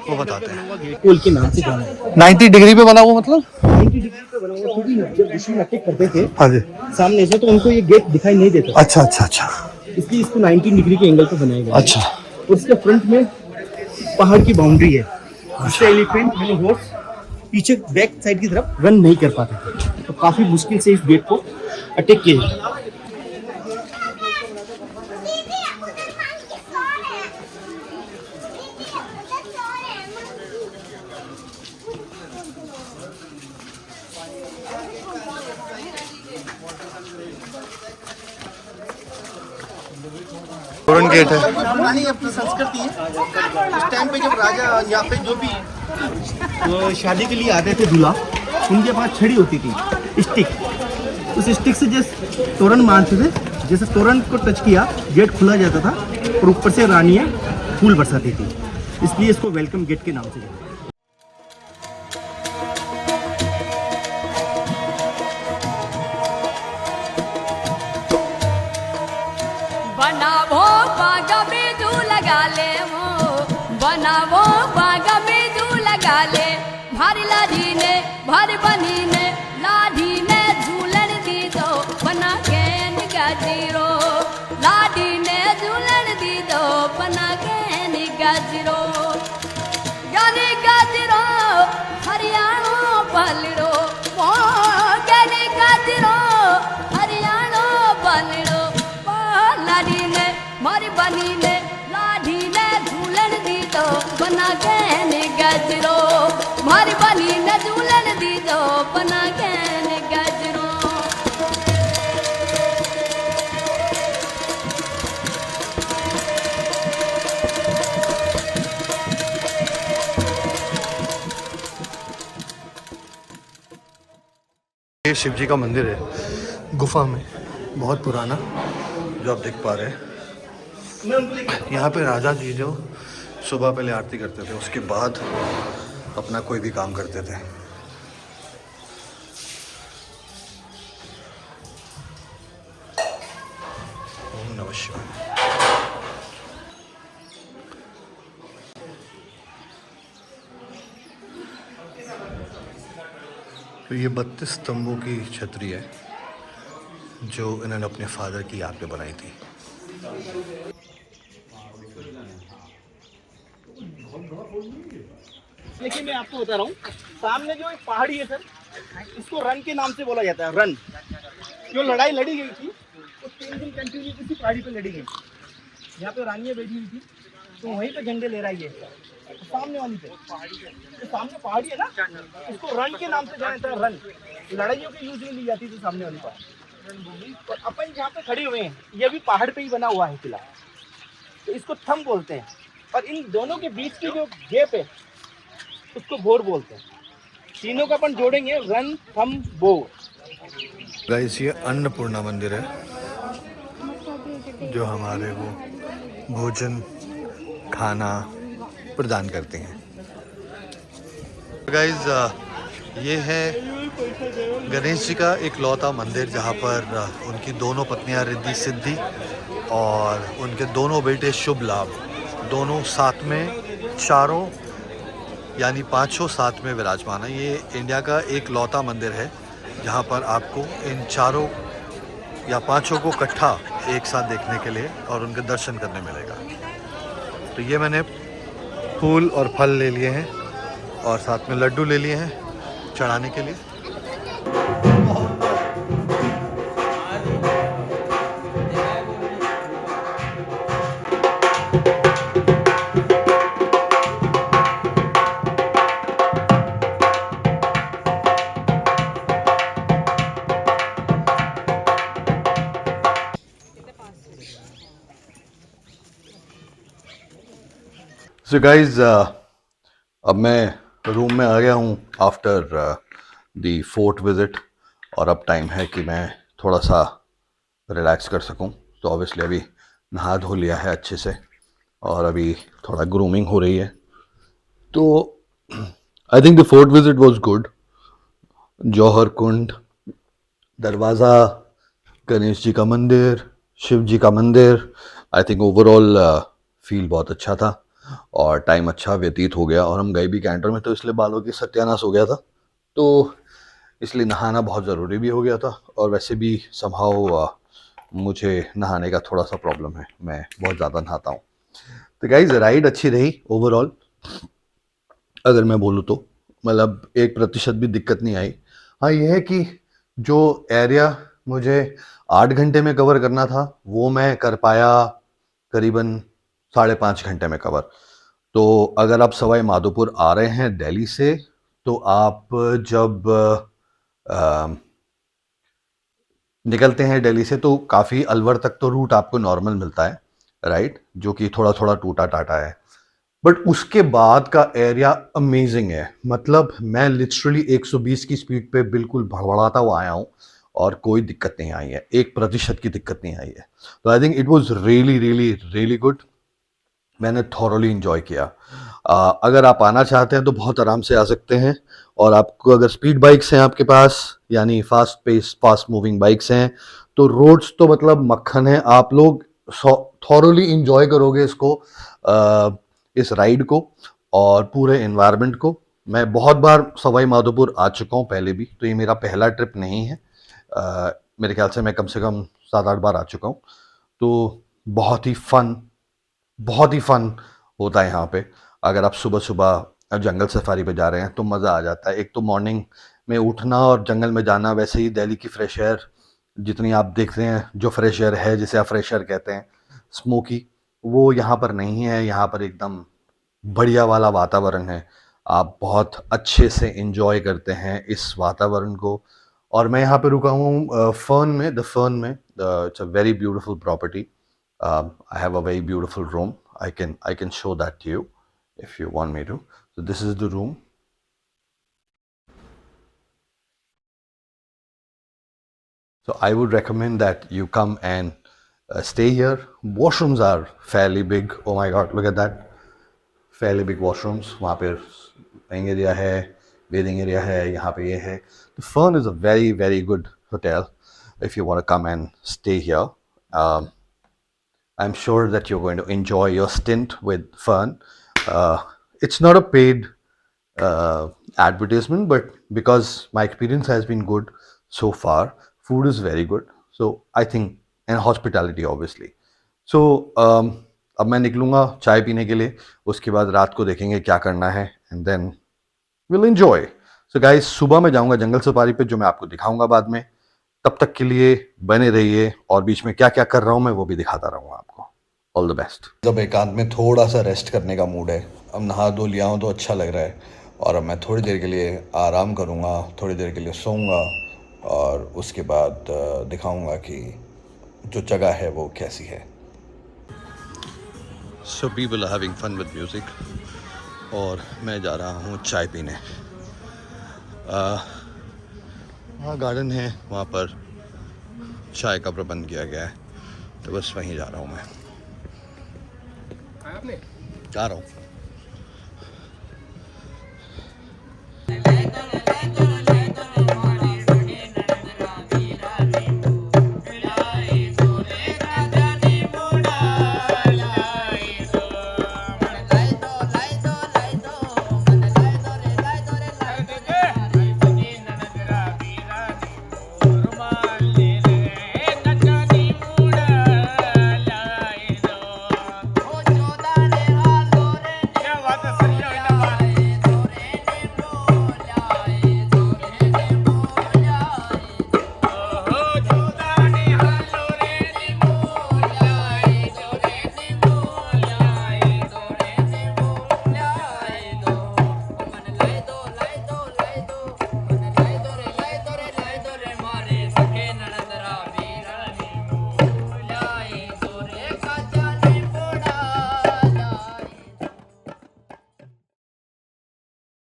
वो बताते हैं। पोल के नाम से जाना है। 90 डिग्री पे बना हुआ, मतलब 90 डिग्री पे बना हुआ, क्योंकि जब दुश्मन अटैक करते थे हाँ जी सामने से, तो उनको ये गेट दिखाई नहीं देता, अच्छा अच्छा अच्छा इसलिए इसको 90 डिग्री के एंगल पे बनाया गया। अच्छा, और इसके फ्रंट में पहाड़ की बाउंड्री है, जिससे एलिफेंट यानी हॉर्स पीछे बैक साइड की तरफ रन नहीं कर पाते थे, तो काफी मुश्किल से इस गेट को अटैक किया। तोरण गेट है। पुरानी अपनी संस्कृति है। उस टाइम पे जब राजा यहाँ पे जो भी तो शादी के लिए आते थे दूल्हा, उनके पास छड़ी होती थी, स्टिक। उस स्टिक से जैसे तोरण मारते थे, जैसे तोरण को टच किया गेट खुला जाता था, और ऊपर से रानियाँ फूल बरसाती थी, इसलिए इसको वेलकम गेट के नाम से जाना। बनावो बाग में दू लगा ले हो, बनावो बाग में दू लगा ले, भारी लाठी ने भारी बनी ने लाठी ने झूलन दी दो, बना के निगाजीरो लाठी ने झूलन दी दो, बना के निगाजीरो गाने गाजीरो हरियाणा पलरो वो गाने गाजीरो हरियाणा पलरो लाठी ने मारी बनी ने लाठी ने झूलन दी तो, बना के गजरो मारी बनी ने झूलन दी तो, बना के गजरो। ये शिव जी का मंदिर है गुफा में, बहुत पुराना, जो आप देख पा रहे हैं। यहाँ पे राजा जी जो सुबह पहले आरती करते थे, उसके बाद अपना कोई भी काम करते थे। ओम नमः शिवाय। तो ये 32 स्तंभों की छतरी है जो इन्होंने अपने फादर की याद पे बनाई थी। देखिए मैं आपको बता रहा हूँ, सामने जो एक पहाड़ी है सर, इसको रन के नाम से बोला जाता है। रन, जो लड़ाई लड़ी गई थी वो 3 दिन कंटिन्यू इसी पहाड़ी पे लड़ी गई थी। यहाँ पे रानियाँ बैठी हुई थी, तो वहीं पे झंडे लहराई गए। तो सामने वाली पे, तो सामने पहाड़ी है ना, इसको रन के नाम से जाना जाता है। रन लड़ाइयों के यूज में ली जाती थी सामने वाली पहाड़ी। और अपन जहाँ पे खड़े हुए हैं ये भी पहाड़ पे ही बना हुआ है किला, तो इसको थम बोलते हैं। और इन दोनों के बीच की जो गैप है उसको बोर बोलते हैं। तीनों का अपन जोड़ेंगे, रन थम बोर। गाइस ये अन्नपूर्णा मंदिर है जो हमारे वो भोजन खाना प्रदान करते हैं। गाइस ये है गणेश जी का एक लौता मंदिर जहाँ पर उनकी दोनों पत्नियाँ रिद्धि सिद्धि और उनके दोनों बेटे शुभ लाभ दोनों साथ में, चारों यानी पांचों साथ में विराजमान है। ये इंडिया का एक लौता मंदिर है जहाँ पर आपको इन चारों या पांचों को इकट्ठा एक साथ देखने के लिए और उनके दर्शन करने मिलेगा। तो ये मैंने फूल और फल ले लिए हैं और साथ में लड्डू ले लिए हैं चढ़ाने के लिए। सो गाइज अब मैं रूम में आ गया हूँ आफ्टर द फोर्ट विज़िट और अब टाइम है कि मैं थोड़ा सा रिलैक्स कर सकूँ। तो ऑब्वियसली अभी नहा धो लिया है अच्छे से और अभी थोड़ा ग्रूमिंग हो रही है। तो I think the fort visit was good. Jauhar Kund, दरवाज़ा, गणेश जी का मंदिर, शिव जी का मंदिर, आई थिंक ओवरऑल फील बहुत अच्छा था और टाइम अच्छा व्यतीत हो गया। और हम गए भी कैंटर में, तो इसलिए बालों की सत्यानाश हो गया था, तो इसलिए नहाना बहुत ज़रूरी भी हो गया था। और वैसे भी समहाउ मुझे नहाने का थोड़ा सा प्रॉब्लम है, मैं बहुत ज़्यादा नहाता हूँ। तो गाइस राइड अच्छी रही ओवरऑल, अगर मैं बोलूँ तो मतलब 1% भी दिक्कत नहीं आई। हाँ ये है कि जो एरिया मुझे 8 घंटे में कवर करना था वो मैं कर पाया करीबन 5.5 घंटे में कवर। तो अगर आप सवाई माधोपुर आ रहे हैं दिल्ली से, तो आप जब निकलते हैं दिल्ली से तो काफ़ी अलवर तक तो रूट आपको नॉर्मल मिलता है, राइट, जो कि थोड़ा थोड़ा टूटा टाटा है। बट उसके बाद का एरिया अमेजिंग है। मतलब मैं लिटरली 120 की स्पीड पे बिल्कुल भड़बड़ाता हुआ आया हूँ और कोई दिक्कत नहीं आई है, 1% की दिक्कत नहीं आई है। तो I think it was really really really good. मैंने थॉरली इंजॉय किया। अगर आप आना चाहते हैं तो बहुत आराम से आ सकते हैं। और आपको अगर स्पीड बाइक्स हैं आपके पास, यानी fast pace fast moving bikes हैं, तो रोड्स तो मतलब मक्खन है। आप लोग थॉरली इंजॉय करोगे इसको, इस राइड को और पूरे एनवायरनमेंट को। मैं बहुत बार सवाई माधोपुर आ चुका हूँ पहले भी, तो ये मेरा पहला ट्रिप नहीं है। मेरे ख्याल से मैं कम से कम 7-8 बार आ चुका हूँ। तो बहुत ही फन होता है यहाँ पे। अगर आप सुबह सुबह जंगल सफारी पे जा रहे हैं तो मज़ा आ जाता है। एक तो मॉर्निंग में उठना और जंगल में जाना, वैसे ही दिल्ली की फ्रेश एयर जितनी आप देखते हैं, जो फ्रेश एयर है जिसे आप फ्रेश एयर कहते हैं, स्मोकी, वो यहाँ पर नहीं है। यहाँ पर एकदम बढ़िया वाला वातावरण है, आप बहुत अच्छे से एंजॉय करते हैं इस वातावरण को। और मैं यहाँ पे रुका हूँ फर्न में, द फर्न में। It's a very beautiful property. I have a very beautiful room. I can show that to you if you want me to. So this is the room. So I would recommend that you come and stay here. Washrooms are fairly big. Oh my God, look at that. Fairly big washrooms. वहाँ पे playing area है, bathing area है, यहाँ पे ये है. The Fern is a very very good hotel if you want to come and stay here. I'm sure that you're going to enjoy your stint with Fern. It's not a paid advertisement, but because my experience has been good so far, food is very good, so I think, and hospitality obviously. So अब मैं निकलूंगा चाय पीने के लिए, उसके बाद रात को देखेंगे क्या करना है, and then will enjoy. So guys, सुबह मैं जाऊंगा जंगल सफारी पे, जो मैं आपको दिखाऊंगा बाद में. तब तक के लिए बने रहिए, और बीच में क्या क्या कर रहा हूं मैं वो भी दिखाता रहूंगा आपको. All the best. जब एकांत में थोड़ा सा रेस्ट करने का मूड है, अब नहा धो लिया हूं तो अच्छा लग रहा है, और अब मैं थोड़ी देर के लिए आराम करूंगा, थोड़ी देर के लिए सोऊंगा, और उसके बाद दिखाऊंगा कि जो जगह है वो कैसी है. So people are having fun with music, और मैं जा रहा हूँ चाय पीने. वहाँ गार्डन है, वहाँ पर चाय का प्रबंध किया गया है, तो बस वहीं जा रहा हूँ मैं. जा रहा हूँ.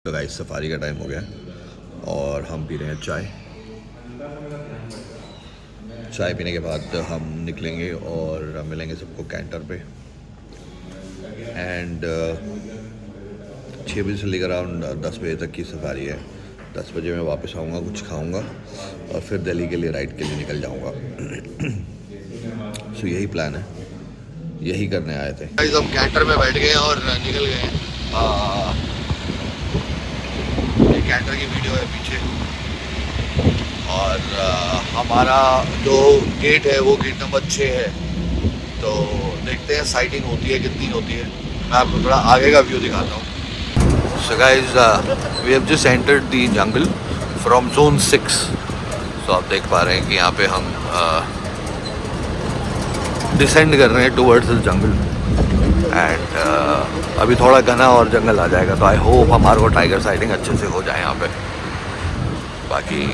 तो गाइस, सफारी का टाइम हो गया और हम पी रहे हैं चाय. चाय पीने के बाद हम निकलेंगे और मिलेंगे सबको कैंटर पे. एंड 6 बजे से लेकर अराउंड 10 बजे तक की सफारी है. 10 बजे मैं वापस आऊँगा, कुछ खाऊँगा और फिर दिल्ली के लिए राइड के लिए निकल जाऊँगा. सो यही प्लान है, यही करने आए थे. हम कैंटर में बैठ गए और निकल गए. कैंटर की वीडियो है पीछे, और हमारा जो गेट है वो गेट नंबर 6 है. तो देखते हैं साइटिंग होती है कितनी होती है. मैं आपको थोड़ा आगे का व्यू दिखाता हूँ. So guys, we have just entered the jungle from zone 6. तो आप देख पा रहे हैं कि यहाँ पे हम डिसेंड कर रहे हैं टुवर्ड्स द जंगल. एंड अभी थोड़ा घना और जंगल आ जाएगा, तो आई होप हमारे को टाइगर साइटिंग अच्छे से हो जाए यहाँ पे. बाकी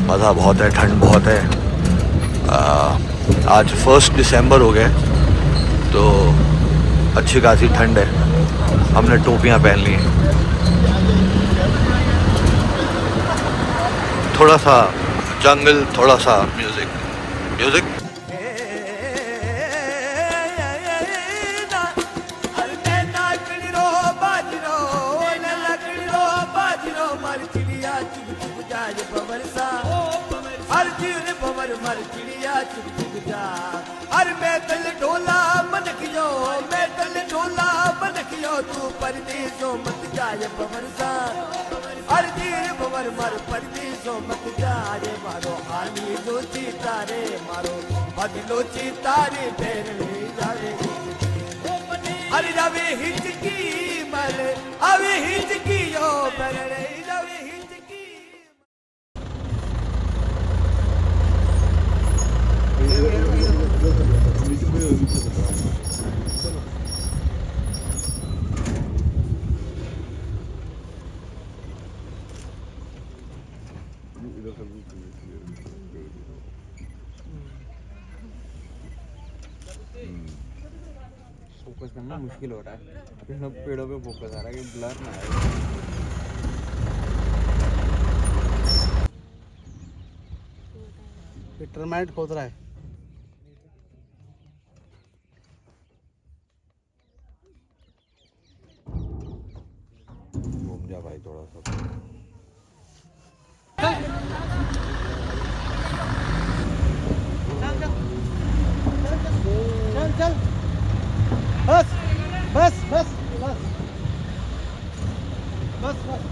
मज़ा बहुत है, ठंड बहुत है. आज 1 दिसंबर हो गए, तो अच्छी खासी ठंड है. हमने टोपियाँ पहन ली हैं. थोड़ा सा जंगल, थोड़ा सा म्यूज़िक. अरे मैं तल ढोला मनखियो, मैं तल ढोला मनखियो, तू परदेसो मत जाए बवरसा. अरे धीर बवर मर परदेसो मत जाए. मारो हाली जो तारे, मारो बदलो तारे फेर जावे. अरे जावे हिचकी मर, अवे हिचकी यो बर रे जावे हिचकी. फोकस करना मुश्किल हो रहा है. अभी सब पेड़ों पे फोकस आ रहा है कि ब्लर ना आए. टर्माइट खोद रहा है. घूम जा भाई थोड़ा सा. चल बस बस बस बस बस बस.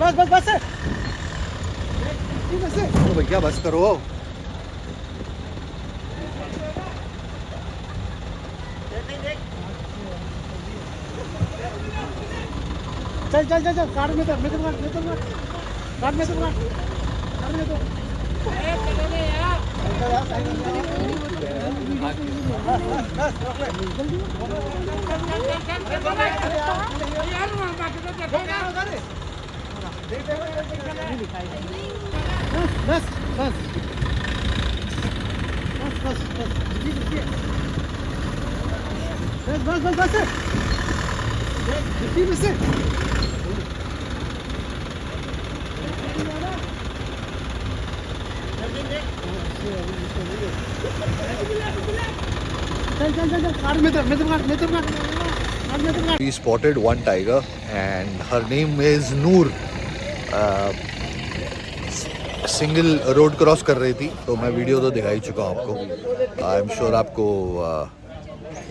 बस बस बस तो भैया बस करो। चल चल चल चल कार में तो मैं तो कार में तो बस बस बस बस बस बस बस बस We spotted one tiger and her name is Noor. Single road cross कर रही थी तो मैं वीडियो तो दिखा ही चुका हूँ आपको। आई एम श्योर आपको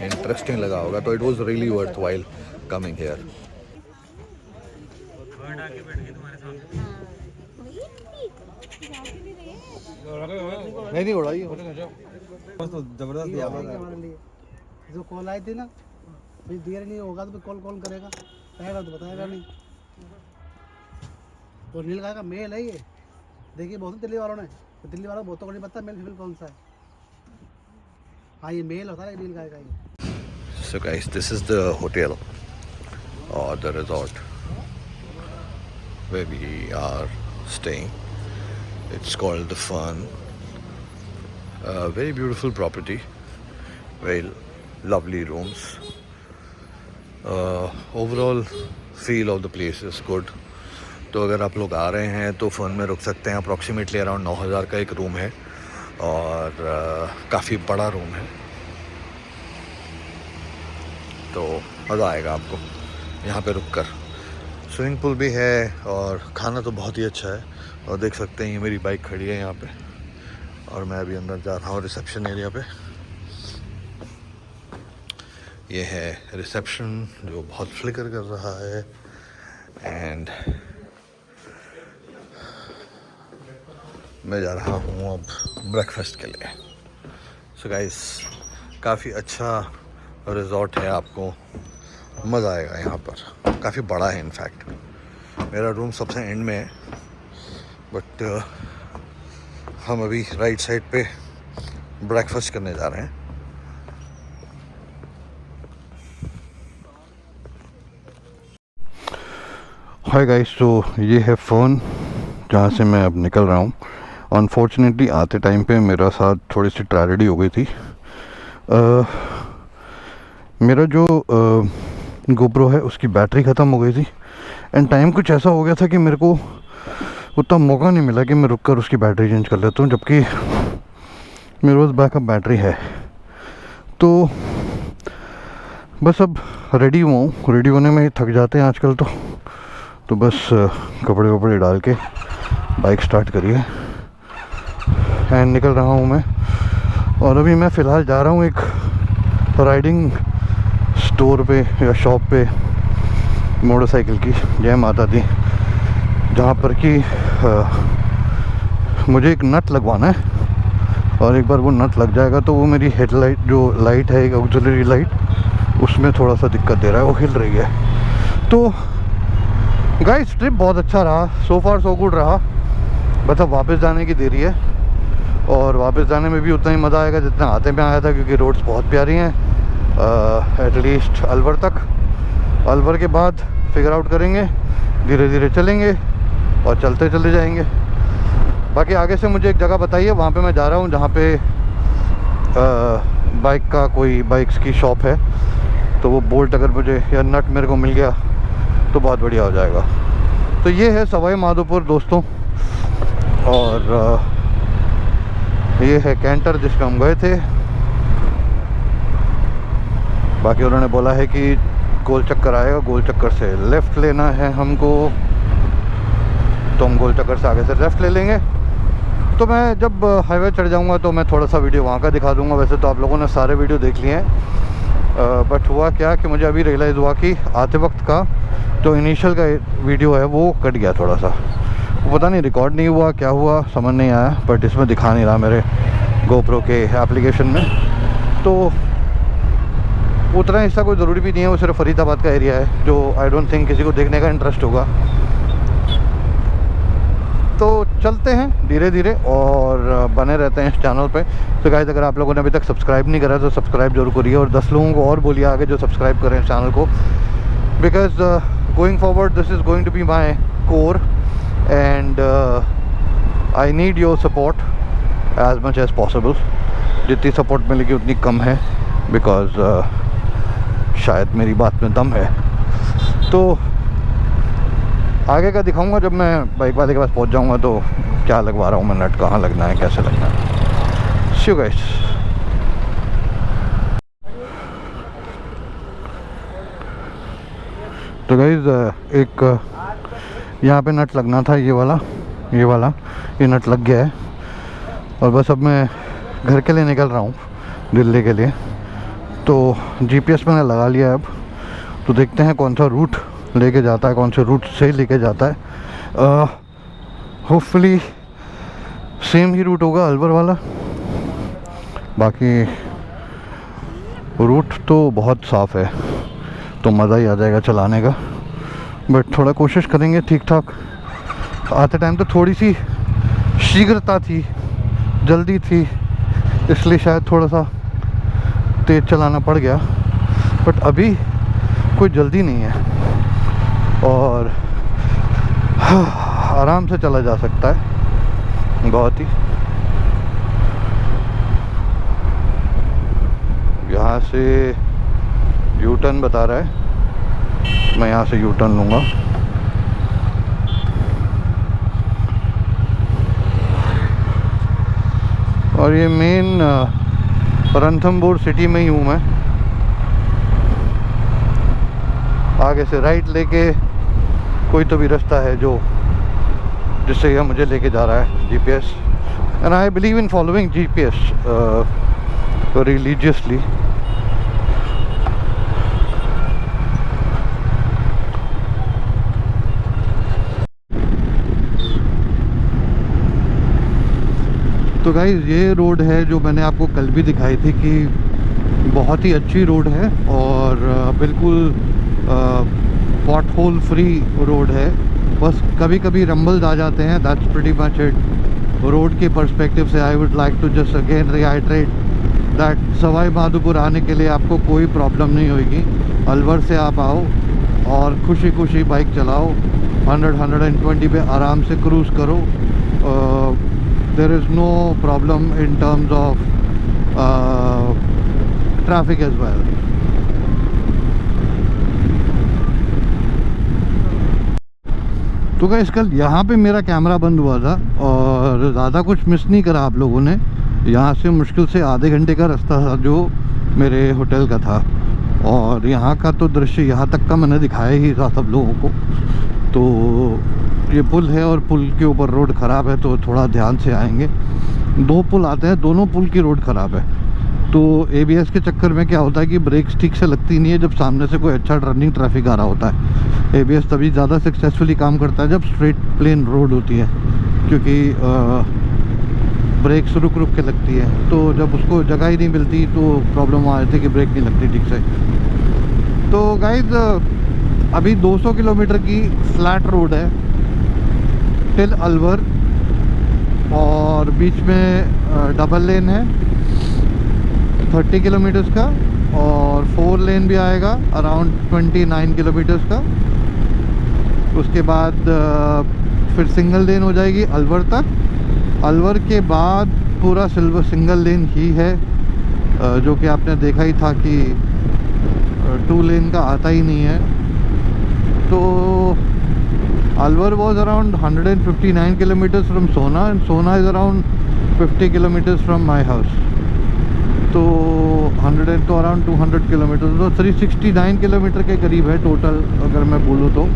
इंटरेस्टिंग लगा होगा। तो it was really worth while coming here. नहीं उड़ाई जबरदस्त जो कॉल आई थी ना, फिर देर नहीं होगा तो कॉल कौन करेगा, कहेगा तो बताएगा नहीं। और नीलगाय का मेल है ये, देखिए बहुत दिल्ली वालों ने, तो दिल्ली वालों को बहुतों को नहीं पता मेल फीमेल कौन सा है। हाँ ये मेल होता है नीलगाय का ये। So guys, this is the hotel or the resort where we are staying. It's called the Fern. Very beautiful property, very lovely rooms. Overall feel of the place is good. तो अगर आप लोग आ रहे हैं तो फ़र्न में रुक सकते हैं। अप्रॉक्सीमेटली अराउंड 9,000 का एक रूम है और काफ़ी बड़ा रूम है, तो मज़ा आएगा आपको यहाँ पे रुक कर। स्विमिंग पूल भी है और खाना तो बहुत ही अच्छा है। और देख सकते हैं ये मेरी बाइक खड़ी है यहाँ पे और मैं अभी अंदर जा रहा हूँ रिसेप्शन एरिया पे। ये है रिसेप्शन जो बहुत फ्लिकर कर रहा है एंड मैं जा रहा हूँ अब ब्रेकफास्ट के लिए। सो गाइस काफ़ी अच्छा रिजॉर्ट है, आपको मज़ा आएगा यहाँ पर। काफ़ी बड़ा है इनफैक्ट। मेरा रूम सबसे एंड में है बट हम अभी राइट साइड पे ब्रेकफास्ट करने जा रहे हैं। हाय गाइस, तो ये है फ़र्न जहाँ से मैं अब निकल रहा हूँ। अनफॉर्चुनेटली आते टाइम पे मेरा साथ थोड़ी सी ट्रेजेडी हो गई थी। मेरा जो गोप्रो है उसकी बैटरी ख़त्म हो गई थी एंड टाइम कुछ ऐसा हो गया था कि मेरे को उतना मौका नहीं मिला कि मैं रुक कर उसकी बैटरी चेंज कर लेता हूँ, जबकि मेरे पास बैकअप बैटरी है। तो बस अब रेडी हुआ हूँ, रेडी होने में थक जाते हैं आजकल तो बस कपड़े वपड़े डाल के बाइक स्टार्ट करिए एंड निकल रहा हूँ मैं। और अभी मैं फ़िलहाल जा रहा हूँ एक राइडिंग स्टोर पे या शॉप पे मोटरसाइकिल की, जय माता दी, जहाँ पर कि मुझे एक नट लगवाना है और एक बार वो नट लग जाएगा तो वो मेरी हेडलाइट जो लाइट है, एक ऑक्सिलरी लाइट, उसमें थोड़ा सा दिक्कत दे रहा है, वो हिल रही है। तो गाइस ट्रिप बहुत अच्छा रहा, सो फार सो गुड रहा। बस अब वापस जाने की देरी है और वापस जाने में भी उतना ही मज़ा आएगा जितना आते में आया था, क्योंकि रोड्स बहुत प्यारी हैं। एटलीस्ट अलवर तक, अलवर के बाद फिगर आउट करेंगे, धीरे धीरे चलेंगे और चलते चले जाएंगे। बाकी आगे से मुझे एक जगह बताइए, वहाँ पे मैं जा रहा हूँ जहाँ पे बाइक का कोई बाइक्स की शॉप है, तो वो बोल्ट अगर मुझे या नट मेरे को मिल गया तो बहुत बढ़िया हो जाएगा। तो ये है सवाई माधोपुर दोस्तों, और ये है कैंटर जिसमें हम गए थे। बाकी उन्होंने बोला है कि गोल चक्कर आएगा, गोल चक्कर से लेफ़्ट लेना है हमको, तो हम गोल चक्कर से आगे से लेफ़्ट ले लेंगे। तो मैं जब हाईवे चढ़ जाऊंगा तो मैं थोड़ा सा वीडियो वहाँ का दिखा दूंगा। वैसे तो आप लोगों ने सारे वीडियो देख लिए हैं, बट हुआ क्या कि मुझे अभी रियलाइज़ हुआ कि आते वक्त का जो इनिशियल का वीडियो है वो कट गया थोड़ा सा, वो पता नहीं रिकॉर्ड नहीं हुआ क्या हुआ समझ नहीं आया, बट इसमें दिखा नहीं रहा मेरे GoPro के एप्लीकेशन में। तो उतना हिस्सा कोई ज़रूरी भी नहीं है, वो सिर्फ फरीदाबाद का एरिया है जो आई डोंट थिंक किसी को देखने का इंटरेस्ट होगा। तो चलते हैं धीरे धीरे और बने रहते हैं इस चैनल पे। तो गाइस अगर आप लोगों ने अभी तक सब्सक्राइब नहीं करा तो सब्सक्राइब जरूर करिए और 10 लोगों को और बोलिए आगे जो सब्सक्राइब करें इस चैनल को, because going forward this is going to be my core and I need your support as much as possible. जितनी सपोर्ट मिलेगी उतनी कम है, बिकॉज शायद मेरी बात में दम है। तो आगे का दिखाऊंगा जब मैं बाइक वाले के पास पहुंच जाऊंगा, तो क्या लगवा रहा हूँ मैं नट, कहाँ लगना है, कैसे लगना है। सी यू गाइस। तो गाइस एक यहाँ पे नट लगना था, ये वाला ये नट लग गया है और बस अब मैं घर के लिए निकल रहा हूँ दिल्ली के लिए। तो GPS मैंने लगा लिया है अब, तो देखते हैं कौन सा रूट लेके जाता है, कौन से रूट से लेके जाता है। होपफुली सेम ही रूट होगा अलवर वाला, बाकी रूट तो बहुत साफ़ है तो मज़ा ही आ जाएगा चलाने का, बट थोड़ा कोशिश करेंगे ठीक ठाक। आते टाइम तो थोड़ी सी शीघ्रता थी, जल्दी थी, इसलिए शायद थोड़ा सा तेज़ चलाना पड़ गया, बट अभी कोई जल्दी नहीं है और आराम से चला जा सकता है बहुत ही। यहाँ से यू टर्न बता रहा है, मैं यहाँ से यू टर्न लूँगा। और ये मेन रणथंभौर सिटी में ही हूँ मैं। आगे से राइट लेके कोई तो भी रास्ता है जो जिससे यह मुझे लेके जा रहा है GPS, and I believe in following GPS religiously. तो गाइस ये रोड है जो मैंने आपको कल भी दिखाई थी कि बहुत ही अच्छी रोड है और बिल्कुल पॉट होल फ्री रोड है। बस कभी कभी रंबल्स आ जाते हैं, that's pretty much it. Road के पर्सपेक्टिव से I would like to just again reiterate that Sawai Madhopur आने के लिए आपको कोई प्रॉब्लम नहीं होगी। अलवर से आप आओ और खुशी खुशी बाइक चलाओ, 100-120 पे आराम से क्रूज़ करो। there is no problem in terms of traffic as well. तो गाइस कल यहाँ पे मेरा कैमरा बंद हुआ था और ज़्यादा कुछ मिस नहीं करा आप लोगों ने। यहाँ से मुश्किल से आधे घंटे का रास्ता था जो मेरे होटल का था, और यहाँ का तो दृश्य यहाँ तक का मैंने दिखाया ही था सब लोगों को। तो ये पुल है और पुल के ऊपर रोड ख़राब है, तो थोड़ा ध्यान से आएंगे। 2 पुल आते हैं, दोनों पुल की रोड ख़राब है। तो ABS के चक्कर में क्या होता है कि ब्रेक्स ठीक से लगती नहीं है जब सामने से कोई अच्छा रनिंग ट्रैफिक आ रहा होता है। ABS तभी ज़्यादा सक्सेसफुली काम करता है जब स्ट्रेट प्लेन रोड होती है, क्योंकि ब्रेक्स रुक रुक के लगती है। तो जब उसको जगह ही नहीं मिलती तो प्रॉब्लम आ जाती है कि ब्रेक नहीं लगती ठीक से। तो गाइस अभी 200 किलोमीटर की फ्लैट रोड है टिल अलवर, और बीच में डबल लेन है 30 किलोमीटर्स का, और 4 लेन भी आएगा अराउंड 29 किलोमीटर्स का। उसके बाद फिर सिंगल लेन हो जाएगी अलवर तक। अलवर के बाद पूरा सिंगल लेन ही है, जो कि आपने देखा ही था कि 2 लेन का आता ही नहीं है। तो Alwar was around 159 kilometers from Sona, and Sona is around 50 kilometers from my house. तो 100 तो अराउंड 200 किलोमीटर, तो 369 किलोमीटर के करीब है टोटल अगर मैं बोलूँ तो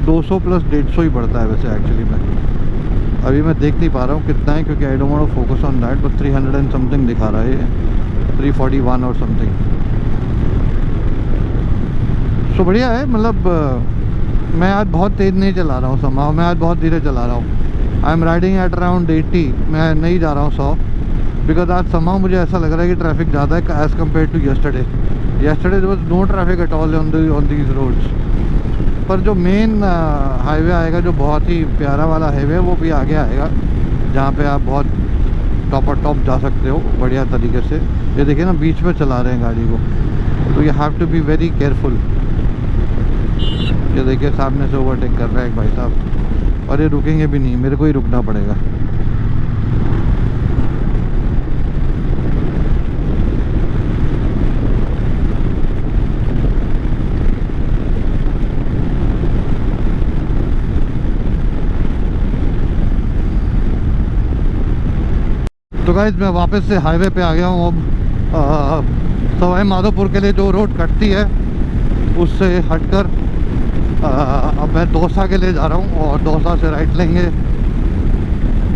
200 प्लस 150 ही पड़ता है वैसे एक्चुअली में। अभी मैं देख नहीं पा रहा हूँ कितना है, क्योंकि I don't want to focus on that, but 300 and something दिखा रहा है, 341 और समथिंग। सो बढ़िया है। मतलब मैं आज बहुत तेज़ नहीं चला रहा हूँ समाओ, मैं आज बहुत धीरे चला रहा हूँ। I am riding at around 80, मैं नहीं जा रहा हूँ 100, बिकॉज आज समाओ मुझे ऐसा लग रहा है कि ट्रैफिक ज़्यादा है as compare to yesterday. Yesterday there was no traffic at all on these roads. पर जो मेन हाईवे आएगा, जो बहुत ही प्यारा वाला हाईवे, वो भी आगे आएगा, जहाँ पे आप बहुत टॉप जा सकते हो बढ़िया तरीके से। ये देखिए ना, बीच में चला रहे हैं गाड़ी को, तो you have to be very careful. ये देखिए सामने से ओवरटेक कर रहा है एक भाई साहब, और ये रुकेंगे भी नहीं, मेरे को ही रुकना पड़ेगा। तो गाइस मैं वापस से हाईवे पे आ गया हूँ। अब सवाई माधोपुर के लिए जो रोड कटती है उससे हटकर अब मैं दौसा के लिए जा रहा हूँ, और दौसा से राइट लेंगे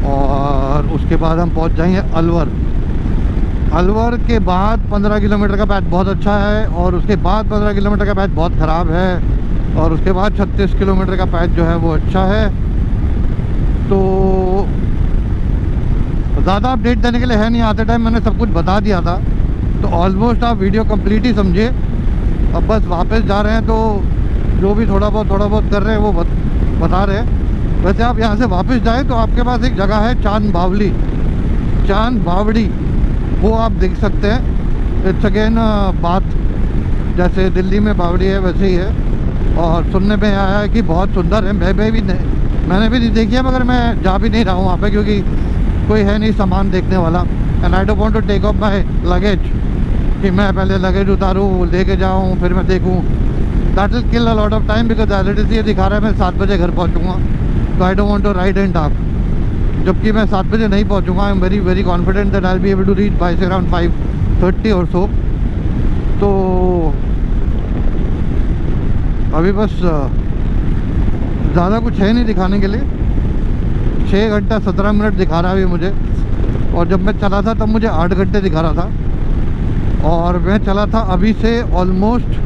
और उसके बाद हम पहुँच जाएंगे अलवर। अलवर के बाद 15 किलोमीटर का पैच बहुत अच्छा है, और उसके बाद 15 किलोमीटर का पैच बहुत ख़राब है, और उसके बाद 36 किलोमीटर का पैच जो है वो अच्छा है। तो ज़्यादा अपडेट देने के लिए है नहीं, आते टाइम मैंने सब कुछ बता दिया था, तो ऑलमोस्ट आप वीडियो कंप्लीट ही समझिए। अब बस वापस जा रहे हैं, तो जो भी थोड़ा बहुत कर रहे हैं वो बता रहे हैं। वैसे आप यहाँ से वापस जाएं तो आपके पास एक जगह है चांद बावड़ी, वो आप देख सकते हैं। इट्स अगेन बात जैसे दिल्ली में बावड़ी है वैसे ही है, और सुनने में आया है कि बहुत सुंदर है। मैंने भी नहीं देखी है, मगर मैं जा भी नहीं रहा हूँ वहाँ पे, क्योंकि कोई है नहीं सामान देखने वाला। And I don't want to take off my luggage, कि मैं पहले लगेज उतारूँ, लेके जाऊँ, फिर मैं देखूँ। That will kill a lot of time, because LED ये दिखा रहा है मैं 7 बजे घर पहुँचूँगा, तो I don't want to ride and dark. जबकि मैं 7 बजे नहीं पहुँचूँगा। I am very confident that I will be able to reach by around 5:30 or सो। तो अभी बस ज़्यादा कुछ है नहीं दिखाने के लिए। 6 घंटा 17 मिनट दिखा रहा है अभी मुझे, और जब मैं चला था तब मुझे 8 घंटे दिखा रहा था, और मैं चला था अभी से ऑलमोस्ट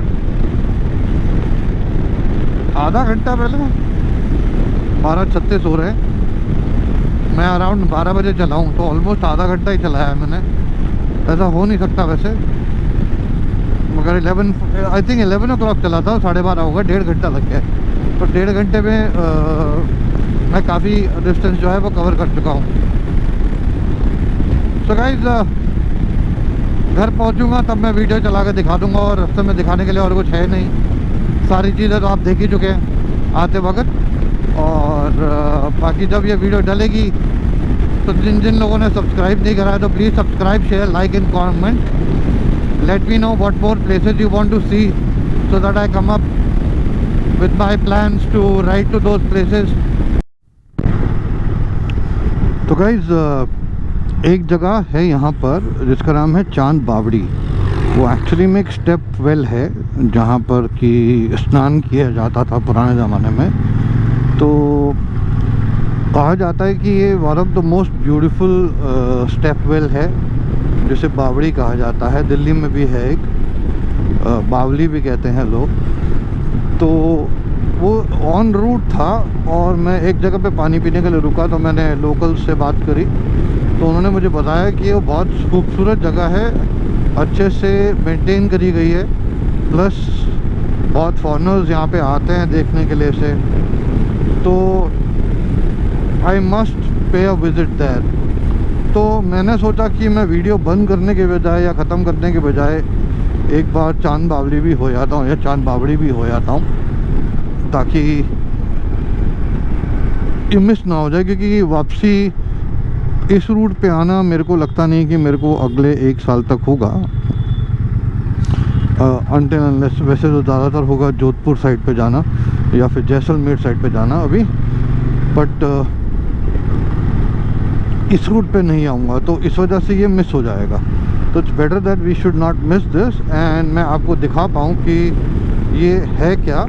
आधा घंटा पहले। 12:36 हो रहे हैं, मैं अराउंड 12 बजे चला हूँ, तो ऑलमोस्ट आधा घंटा ही चलाया है मैंने। ऐसा हो नहीं सकता वैसे, मगर 11 o'clock चला था, 12:30 होगा, 1.5 घंटा लग गया। तो 1.5 घंटे में मैं काफ़ी डिस्टेंस जो है वो कवर कर चुका हूँ। सो गाइस घर पहुँचूँगा तब मैं वीडियो चला कर दिखा दूँगा, और रास्ते में दिखाने के लिए और कुछ है नहीं। सारी चीज़ें तो आप देख ही चुके हैं आते वक्त। और बाकी जब ये वीडियो डलेगी तो जिन लोगों ने सब्सक्राइब नहीं करा है तो please subscribe, share, like and comment. Let me know what more places you want to see, so that I come up with my plans to ride to those places. तो guys एक जगह है यहाँ पर जिसका नाम है चांद बावड़ी। वो एक्चुअली में एक स्टेप वेल है जहाँ पर कि स्नान किया जाता था पुराने ज़माने में। तो कहा जाता है कि ये one of the most beautiful step well है, जिसे बावड़ी कहा जाता है। दिल्ली में भी है एक, बावली भी कहते हैं लोग। तो वो ऑन रूट था, और मैं एक जगह पे पानी पीने के लिए रुका, तो मैंने लोकल से बात करी, तो उन्होंने मुझे बताया कि वो बहुत खूबसूरत जगह है, अच्छे से मेंटेन करी गई है, प्लस बहुत फॉरेनर्स यहाँ पे आते हैं देखने के लिए से। तो I must pay a visit there. तो मैंने सोचा कि मैं वीडियो बंद करने के बजाय या ख़त्म करने के बजाय एक बार चांद बावली भी हो जाता हूँ, या चांद बावड़ी भी हो जाता हूँ, ताकि ये मिस ना हो जाए। क्योंकि वापसी इस रूट पे आना मेरे को लगता नहीं कि मेरे को अगले 1 साल तक होगा, अनटिल अनलेस। वैसे तो ज़्यादातर होगा जोधपुर साइड पे जाना या फिर जैसलमेर साइड पे जाना अभी, बट इस रूट पे नहीं आऊँगा, तो इस वजह से ये मिस हो जाएगा। तो it's better that we should not miss this, and मैं आपको दिखा पाऊँ कि ये है क्या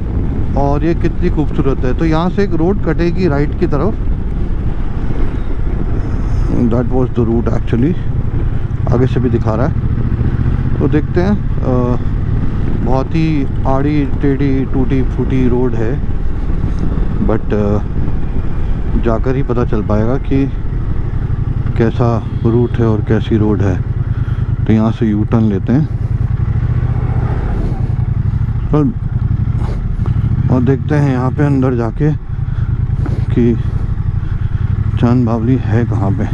और ये कितनी खूबसूरत है। तो यहाँ से एक रोड कटेगी राइट की तरफ, that was the route actually, आगे से भी दिखा रहा है। तो देखते हैं, बहुत ही आड़ी टेढ़ी टूटी फूटी रोड है, बट जाकर ही पता चल पाएगा कि कैसा रूट है और कैसी रोड है। तो यहाँ से यू टर्न लेते हैं और देखते हैं यहाँ पे अंदर जाके कि चांद बावली है कहाँ पे।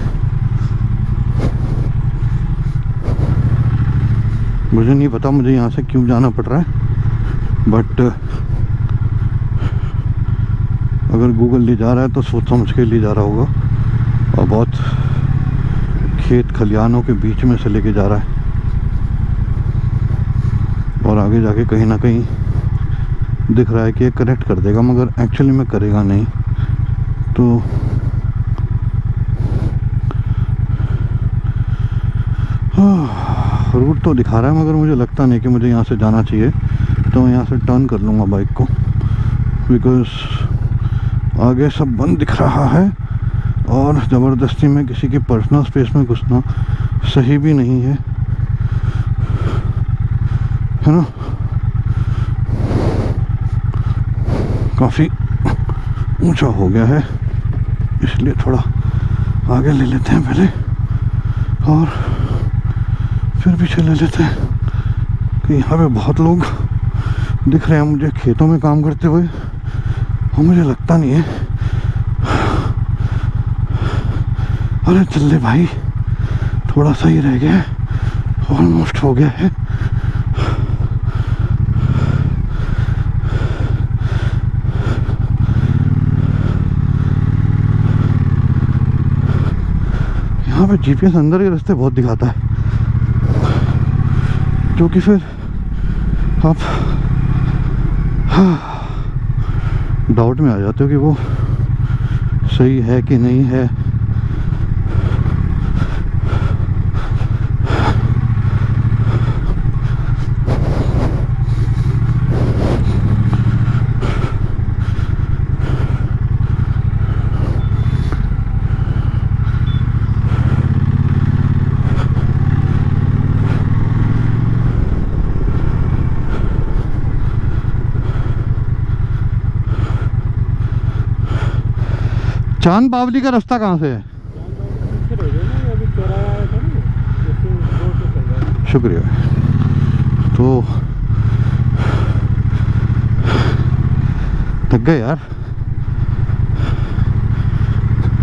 मुझे नहीं पता मुझे यहाँ से क्यों जाना पड़ रहा है, बट अगर गूगल ले जा रहा है तो सोच समझ के ले जा रहा होगा, और बहुत खेत खलिहानों के बीच में से लेके जा रहा है, और आगे जाके कहीं ना कहीं दिख रहा है कि ये कनेक्ट कर देगा, मगर एक्चुअली में करेगा नहीं। तो रूट तो दिखा रहा है, मगर मुझे लगता नहीं कि मुझे यहाँ से जाना चाहिए। तो मैं यहाँ से टर्न कर लूँगा बाइक को, बिकॉज आगे सब बंद दिख रहा है और ज़बरदस्ती में किसी की पर्सनल स्पेस में घुसना सही भी नहीं है ना। काफ़ी ऊंचा हो गया है, इसलिए थोड़ा आगे ले लेते हैं पहले और फिर पीछे ले लेते हैं कि यहाँ पे बहुत लोग दिख रहे हैं मुझे खेतों में काम करते हुए, और मुझे लगता नहीं है। अरे चल भाई, थोड़ा सा ही रह गया है, ऑलमोस्ट हो गया है। यहाँ पे जीपीएस अंदर के रास्ते बहुत दिखाता है, क्योंकि फिर आप डाउट में आ जाते हो कि वो सही है कि नहीं है। चांद बावली का रास्ता कहाँ से है? शुक्रिया। तो थक गए यार,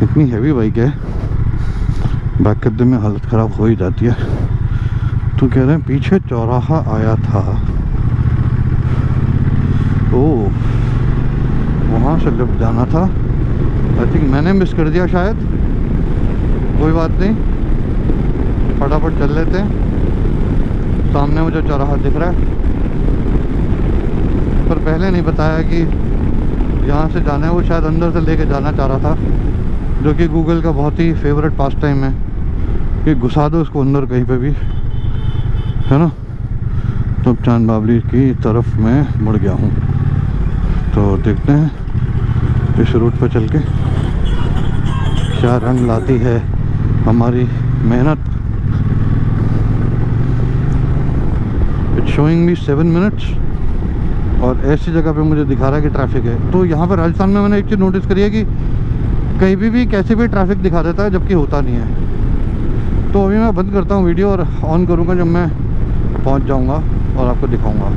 इतनी हैवी बाइक है, बैक करते में हालत ख़राब हो ही जाती है। तो कह रहे हैं पीछे चौराहा आया था, ओह वहाँ से लेफ्ट जाना था। आई थिंक मैंने मिस कर दिया शायद, कोई बात नहीं, फटाफट चल लेते हैं। सामने मुझे चौराहा दिख रहा है, पर पहले नहीं बताया कि यहाँ से जाना है। वो शायद अंदर से लेके जाना चाह रहा था, जो कि गूगल का बहुत ही फेवरेट पास टाइम है कि घुसा दो उसको अंदर कहीं पे भी, है ना। तो चांद बावली की तरफ मैं मुड़ गया हूँ। तो देखते हैं इस रूट पर चल के क्या रंग लाती है हमारी मेहनत। इट्स शोइंग मी 7 मिनट्स, और ऐसी जगह पे मुझे दिखा रहा है कि ट्रैफिक है। तो यहाँ पर राजस्थान में मैंने एक चीज़ नोटिस करी है कि कहीं भी कैसे भी ट्रैफिक दिखा देता है, जबकि होता नहीं है। तो अभी मैं बंद करता हूँ वीडियो और ऑन करूँगा जब मैं पहुँच जाऊँगा और आपको दिखाऊँगा।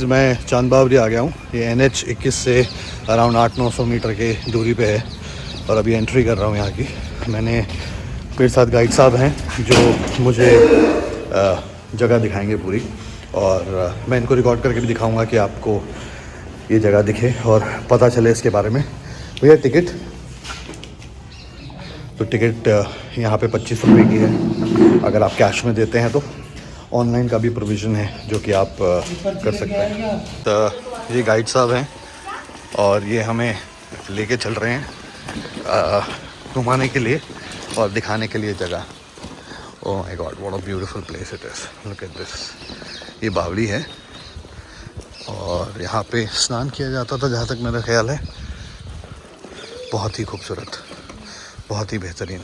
मैं चांद बावली आ गया हूँ। ये NH 21 से अराउंड 800-900 मीटर के दूरी पे है, और अभी एंट्री कर रहा हूँ यहाँ की। मैंने मेरे साथ गाइड साहब हैं जो मुझे जगह दिखाएंगे पूरी, और मैं इनको रिकॉर्ड करके भी दिखाऊंगा कि आपको ये जगह दिखे और पता चले इसके बारे में। भैया टिकट, तो टिकट यहाँ पे 25 रुपये की है अगर आप कैश में देते हैं। तो ऑनलाइन का भी प्रोविज़न है जो कि आप कर सकते हैं। तो ये गाइड साहब हैं और ये हमें लेके चल रहे हैं घुमाने के लिए और दिखाने के लिए जगह। Oh my God, what a beautiful place it is, look at this. ये बावली है और यहाँ पे स्नान किया जाता था जहाँ तक मेरा ख्याल है। बहुत ही खूबसूरत, बहुत ही बेहतरीन।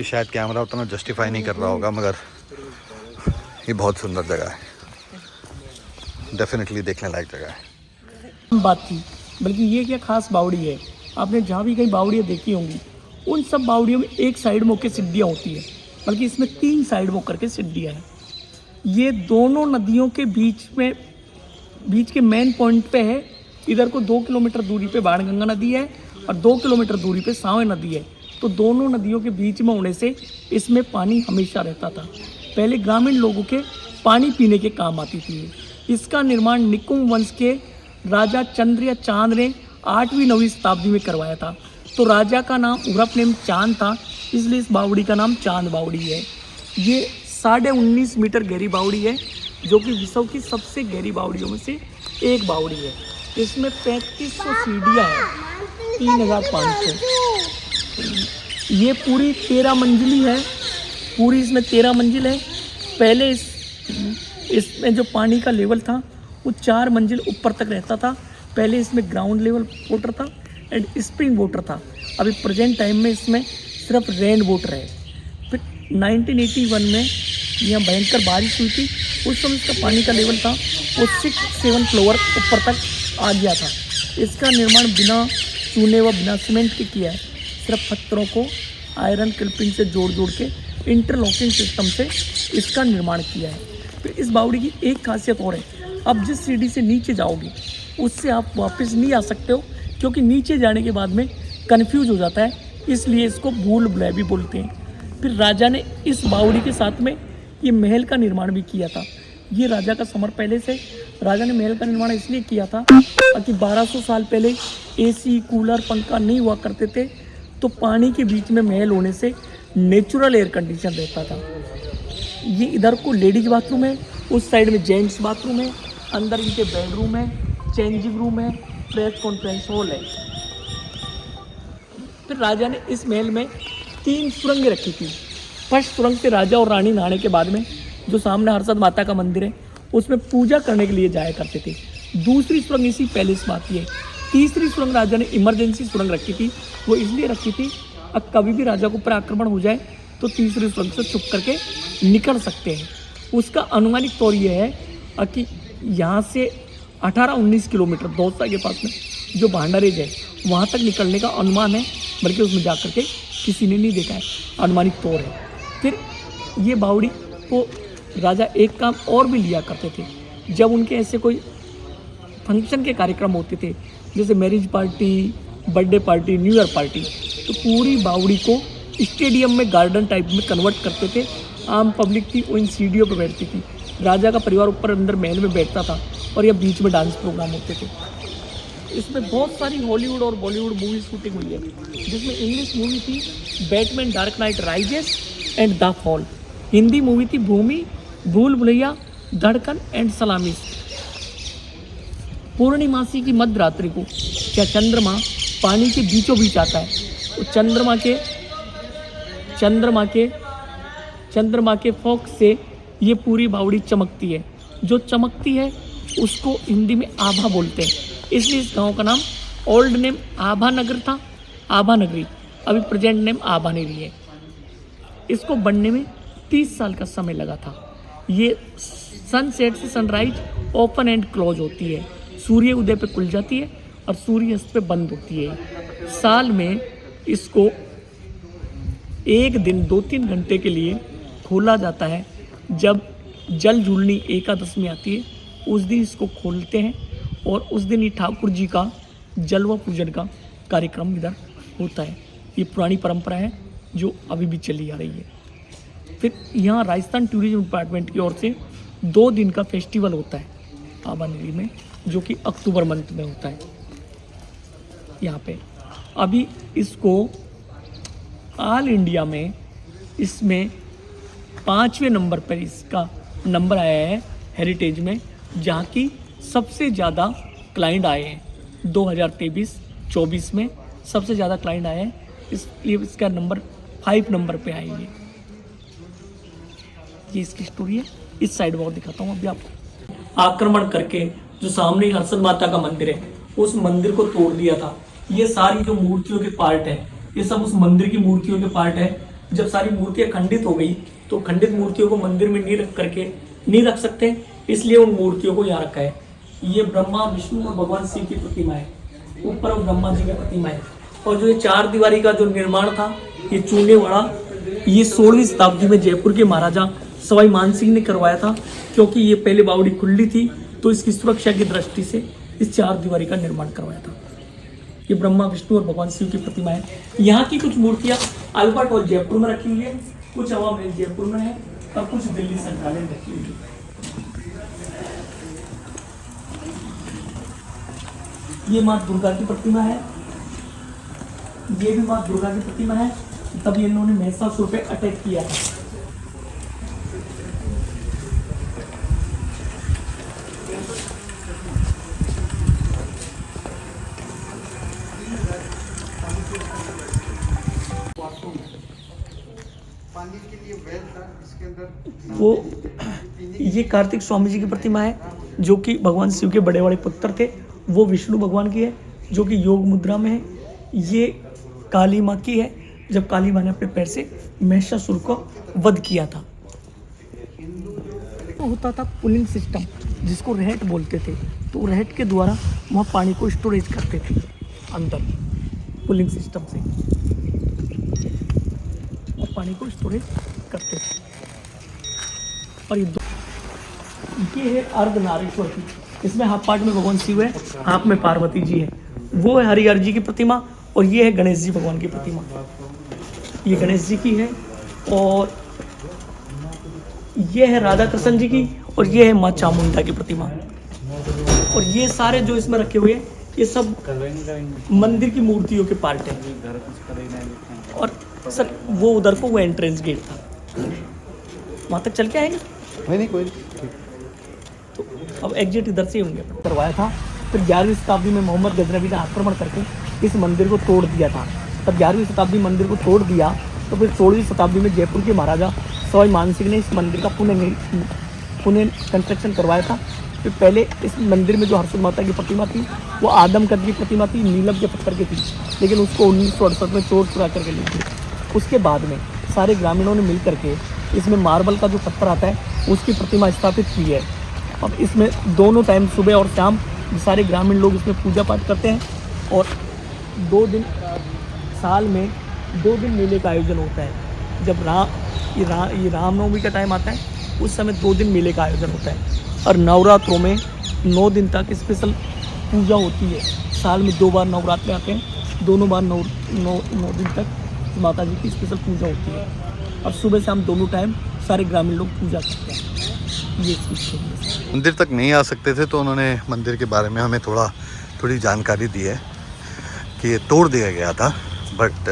कि शायद कैमरा उतना जस्टिफाई नहीं कर रहा होगा, मगर ये बहुत सुंदर जगह है, डेफिनेटली देखने लायक जगह है। बात थी, बल्कि ये क्या खास बावड़ी है। आपने जहाँ भी कहीं बावड़ियाँ देखी होंगी, उन सब बावड़ियों में एक साइड में होकर सीढ़ियाँ होती है, बल्कि इसमें 3 साइड में होकर के सीढ़ियाँ हैं। ये दोनों नदियों के बीच के मेन पॉइंट पे है। इधर को 2 किलोमीटर दूरी पे बाणगंगा नदी है और 2 किलोमीटर दूरी पे सांवे नदी है। तो दोनों नदियों के बीच में होने से इसमें पानी हमेशा रहता था। पहले ग्रामीण लोगों के पानी पीने के काम आती थी। इसका निर्माण निकुंभ वंश के राजा चंद्र या चांद ने 8वीं-9वीं शताब्दी में करवाया था। तो राजा का नाम उर्फ नेम चांद था, इसलिए इस बावड़ी का नाम चांद बावड़ी है। ये 19.5 मीटर गहरी बावड़ी है, जो कि विश्व की सबसे गहरी बावड़ियों में से एक बावड़ी है। इसमें 3500 सीढ़ियाँ हैं, 3500। ये पूरी 13 मंजिली है, पूरी इसमें 13 मंजिल है। पहले इसमें जो पानी का लेवल था वो 4 मंजिल ऊपर तक रहता था। पहले इसमें ग्राउंड लेवल वाटर था एंड स्प्रिंग वाटर था। अभी प्रेजेंट टाइम में इसमें सिर्फ रेन वाटर है। फिर 1981 में यहाँ भयंकर बारिश हुई थी, उस समय इसका पानी का लेवल था वो 6-7 फ्लोर ऊपर तक आ गया था। इसका निर्माण बिना चूने व बिना सीमेंट के किया है, सिर्फ पत्थरों को आयरन क्लिपिंग से जोड़ के इंटरलॉकिंग सिस्टम से इसका निर्माण किया है। फिर इस बावड़ी की एक खासियत और है, अब जिस सीढ़ी से नीचे जाओगे उससे आप वापस नहीं आ सकते हो, क्योंकि नीचे जाने के बाद में कन्फ्यूज हो जाता है, इसलिए इसको भूल भुलैया भी बोलते हैं। फिर राजा ने इस बावड़ी के साथ में ये महल का निर्माण भी किया था। ये राजा का समर पहले से राजा ने महल का निर्माण इसलिए किया था कि 1200 साल पहले एसी, कूलर, पंखा नहीं हुआ करते थे, तो पानी के बीच में महल होने से नेचुरल एयर कंडीशन रहता था। ये इधर को लेडीज बाथरूम है, उस साइड में जेंट्स बाथरूम है, अंदर इनके बेडरूम है, चेंजिंग रूम है, प्रेस कॉन्फ्रेंस हॉल है। फिर राजा ने इस महल में 3 सुरंगें रखी थी। फर्स्ट सुरंग से राजा और रानी नहाने के बाद में जो सामने हर्षद माता का मंदिर है उसमें पूजा करने के लिए जाया करते थे। दूसरी सुरंग इसी पैलेस में आती है। तीसरी सुरंग राजा ने इमरजेंसी सुरंग रखी थी, वो इसलिए रखी थी अब कभी भी राजा को ऊपर आक्रमण हो जाए तो तीसरी सुरंग से छुप करके निकल सकते हैं। उसका अनुमानिक तौर ये है कि यहाँ से 18-19 किलोमीटर दौसा के पास में जो भांडारेज है वहाँ तक निकलने का अनुमान है, बल्कि उसमें जा करके किसी ने नहीं देखा है, अनुमानिक तौर है। फिर ये बावड़ी को राजा एक काम और भी लिया करते थे, जब उनके ऐसे कोई फंक्शन के कार्यक्रम होते थे, जैसे marriage party, birthday party, new year party, तो पूरी बावड़ी को स्टेडियम में गार्डन टाइप में कन्वर्ट करते थे। आम पब्लिक थी वो इन सीढ़ियों पर बैठती थी, राजा का परिवार ऊपर अंदर महल में बैठता था और यह बीच में डांस प्रोग्राम होते थे। इसमें बहुत सारी हॉलीवुड और बॉलीवुड मूवी शूटिंग हुई है, जिसमें इंग्लिश मूवी थी Batman dark night rises and the fall, Hindi movie थी भूमि, भूल भुलैया, धड़कन एंड सलामी। पूर्णिमासी की मध्य रात्रि को क्या चंद्रमा पानी के बीचों बीच आता है, तो चंद्रमा के फोक से ये पूरी बावड़ी चमकती है। जो चमकती है उसको हिंदी में आभा बोलते हैं, इसलिए इस गांव का नाम ओल्ड नेम आभा नगर था, आभा नगरी, अभी प्रेजेंट नेम आभा नगरी है। इसको बनने में 30 साल का समय लगा था। ये सनसेट से सनराइज ओपन एंड क्लोज होती है, सूर्य उदय पे खुल जाती है और सूर्य अस्त पे बंद होती है। साल में इसको एक दिन 2-3 घंटे के लिए खोला जाता है। जब जल झूलनी एकादशमी आती है उस दिन इसको खोलते हैं और उस दिन ही ठाकुर जी का जलवा पूजन का कार्यक्रम इधर होता है। ये पुरानी परंपरा है जो अभी भी चली आ रही है। फिर यहाँ राजस्थान टूरिज्म डिपार्टमेंट की ओर से 2 दिन का फेस्टिवल होता है आभा नगरी में, जो कि अक्टूबर मंथ में होता है। यहाँ पे अभी इसको ऑल इंडिया में इसमें 5वें नंबर पर इसका नंबर आया है हेरिटेज में, जहाँ की सबसे ज़्यादा क्लाइंट आए हैं। 2023-24 में सबसे ज़्यादा क्लाइंट आए हैं, इसलिए इसका नंबर 5 नंबर पे आएंगे। ये इसकी स्टोरी है। इस साइड वॉल दिखाता हूँ अभी आपको। आक्रमण करके जो सामने हर्षद माता का मंदिर है उस मंदिर को तोड़ दिया था। ये सारी जो मूर्तियों के पार्ट है ये सब उस मंदिर की मूर्तियों के पार्ट है। जब सारी मूर्तियां खंडित हो गई तो खंडित मूर्तियों को मंदिर में नहीं रख सकते, इसलिए उन मूर्तियों को यहाँ रखा है। ये ब्रह्मा विष्णु और भगवान शिव की प्रतिमा है, ऊपर वो ब्रह्मा जी की प्रतिमा है। और जो ये 4 दीवारी का जो निर्माण था, ये चूनेवाड़ा, ये 16वीं शताब्दी में जयपुर के महाराजा सवाई मानसिंह ने करवाया था, क्योंकि ये पहले बावड़ी खुली थी तो इसकी सुरक्षा की दृष्टि से इस 4 दीवारी का निर्माण करवाया था। ये ब्रह्मा विष्णु और भगवान शिव की प्रतिमा है। यहाँ की कुछ मूर्तियाँ अल्बर्ट हॉल जयपुर में रखी हुई है, कुछ हवा महल जयपुर में है और कुछ दिल्ली संग्रहालय में रखी हुई है। ये माँ दुर्गा की प्रतिमा है, ये भी माँ दुर्गा की प्रतिमा है। तब ये इन्होंने महिषासुर पे अटैक किया था। वो ये कार्तिक स्वामी जी की प्रतिमा है, जो कि भगवान शिव के बड़े बड़े पुत्र थे। वो विष्णु भगवान की है, जो कि योग मुद्रा में है। ये काली माँ की है, जब काली माँ ने अपने पैर से महिषासुर को वध किया था। तो होता था पुलिंग सिस्टम, जिसको रहट बोलते थे। तो रहट के द्वारा वहाँ पानी को स्टोरेज करते थे अंदर पुलिंग सिस्टम से, और पानी को स्टोरेज करते थे। और ये है अर्धनारीश्वर की, इसमें हाफ पार्ट में भगवान शिव है, हाफ में पार्वती जी है। वो है हरिहर जी की प्रतिमा, और ये है गणेश जी भगवान की प्रतिमा। ये गणेश जी की है, और ये है राधा कृष्ण जी की, और ये है माँ चामुंडा की प्रतिमा। और ये सारे जो इसमें रखे हुए हैं, ये सब मंदिर की मूर्तियों के पार्ट हैं। और सर वो उधर को वो एंट्रेंस गेट था, वहाँ तक चल के आएंगे? नहीं कोई। तो अब एग्जिट इधर से ही होंगे। करवाया था, फिर 11वीं शताब्दी में मोहम्मद गजनवी ने आक्रमण करके इस मंदिर को तोड़ दिया था। तब 11वीं शताब्दी मंदिर को तोड़ दिया, तो फिर 16वीं शताब्दी में जयपुर के महाराजा सवाई मानसिंह ने इस मंदिर का पुनः कंस्ट्रक्शन करवाया था। फिर पहले इस मंदिर में जो हर्षद माता की प्रतिमा थी, वो आदमकद की प्रतिमा थी, नीलम के पत्थर की थी, लेकिन उसको 1968 में चोर चुरा करके ले गए। उसके बाद में सारे ग्रामीणों ने मिल करके इसमें मार्बल का जो पत्थर आता है, उसकी प्रतिमा स्थापित की है। अब इसमें दोनों टाइम सुबह और शाम सारे ग्रामीण लोग इसमें पूजा पाठ करते हैं, और 2 दिन साल में 2 दिन मेले का आयोजन होता है। जब ये रामनवमी का टाइम आता है, उस समय 2 दिन मेले का आयोजन होता है। और नवरात्रों में 9 दिन तक स्पेशल पूजा होती है। साल में 2 बार नवरात्रे आते हैं, दोनों बार 9 दिन तक माता जी की स्पेशल पूजा होती है। और सुबह शाम दोनों टाइम सारे ग्रामीण लोग पूजा करते हैं। ये मंदिर तक नहीं आ सकते थे, तो उन्होंने मंदिर के बारे में हमें थोड़ी जानकारी दी है कि ये तोड़ दिया गया था। बट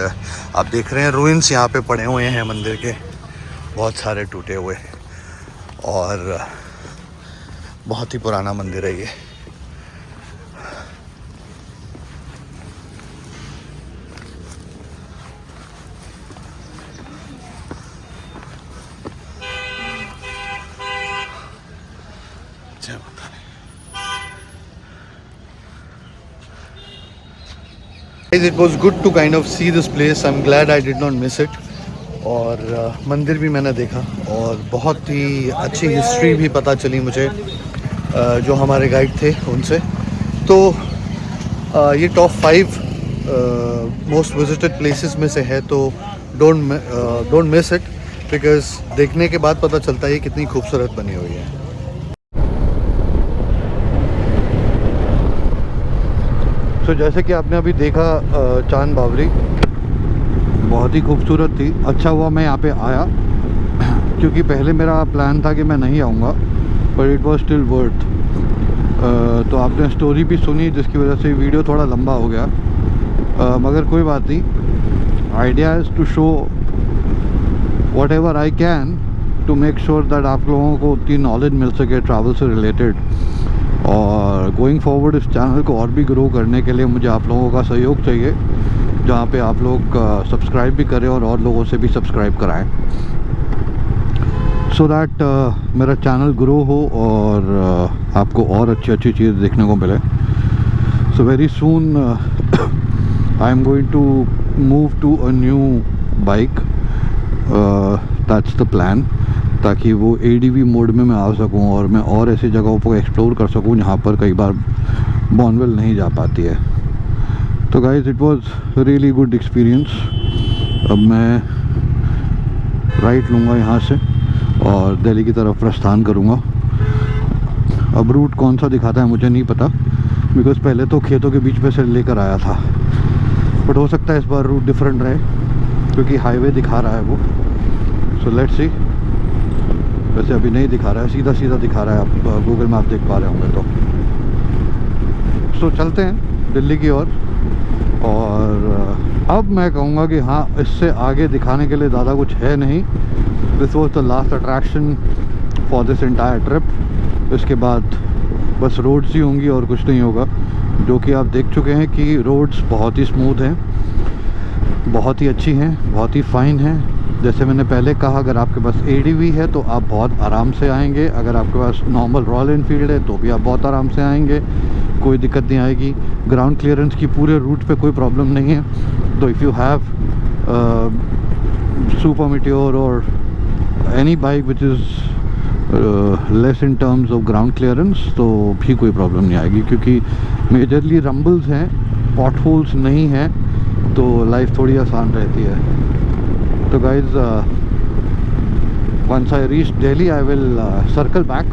आप देख रहे हैं रूइंस यहाँ पे पड़े हुए हैं मंदिर के, बहुत सारे टूटे हुए, और बहुत ही पुराना मंदिर है ये। It was good to kind of see this place. I'm glad I did not miss it. और मंदिर भी मैंने देखा, और बहुत ही अच्छी हिस्ट्री भी पता चली मुझे जो हमारे गाइड थे उनसे। तो ये टॉप 5 मोस्ट विजिटेड प्लेसेस में से है, तो डोंट मिस इट, बिकॉज देखने के बाद पता चलता है कितनी खूबसूरत बनी हुई है। तो जैसे कि आपने अभी देखा चांद बावरी बहुत ही खूबसूरत थी। अच्छा हुआ मैं यहाँ पे आया, क्योंकि पहले मेरा प्लान था कि मैं नहीं आऊँगा, पर इट वाज स्टिल वर्थ। तो आपने स्टोरी भी सुनी, जिसकी वजह से वीडियो थोड़ा लंबा हो गया, मगर कोई बात नहीं। Idea is to show whatever I can to make sure that आप लोगों को उतनी नॉलेज मिल सके ट्रैवल से रिलेटेड। और गोइंग फॉरवर्ड इस चैनल को और भी ग्रो करने के लिए मुझे आप लोगों का सहयोग चाहिए, जहाँ पे आप लोग सब्सक्राइब भी करें और लोगों से भी सब्सक्राइब कराएं, सो दैट मेरा चैनल ग्रो हो और आपको और अच्छी चीज़ देखने को मिले। So very soon I am going to move to a new bike, that's the plan, ताकि वो ADV मोड में मैं आ सकूं और मैं और ऐसी जगहों को एक्सप्लोर कर सकूं जहां पर कई बार बॉर्नविल नहीं जा पाती है। तो guys it was really good experience. अब मैं राइट लूँगा यहाँ से और दिल्ली की तरफ प्रस्थान करूँगा। अब रूट कौन सा दिखाता है मुझे नहीं पता, बिकॉज़ पहले तो खेतों के बीच में से लेकर आया था, बट हो सकता है इस बार रूट डिफरेंट रहे क्योंकि हाईवे दिखा रहा है वो। So let's see. वैसे अभी नहीं दिखा रहा है, सीधा सीधा दिखा रहा है, आप गूगल मैप देख पा रहे होंगे तो। सो चलते हैं दिल्ली की ओर। और अब मैं कहूँगा कि हाँ, इससे आगे दिखाने के लिए ज़्यादा कुछ है नहीं। This was the last attraction for this entire trip. इसके बाद बस रोड्स ही होंगी और कुछ नहीं होगा, जो कि आप देख चुके हैं कि रोड्स बहुत ही स्मूथ हैं, बहुत ही अच्छी हैं, बहुत ही फाइन हैं। जैसे मैंने पहले कहा, अगर आपके पास ADV है तो आप बहुत आराम से आएंगे। अगर आपके पास नॉर्मल रॉयल एनफील्ड है तो भी आप बहुत आराम से आएंगे, कोई दिक्कत नहीं आएगी। ग्राउंड क्लियरेंस की पूरे रूट पे कोई प्रॉब्लम नहीं है। तो if you have super meteor or any bike which is less in terms of ground clearance, तो भी कोई प्रॉब्लम नहीं आएगी, क्योंकि मेजरली रंबल्स हैं, पॉट होल्स नहीं हैं, तो लाइफ थोड़ी आसान रहती है। तो guys once I reach Delhi I will circle back.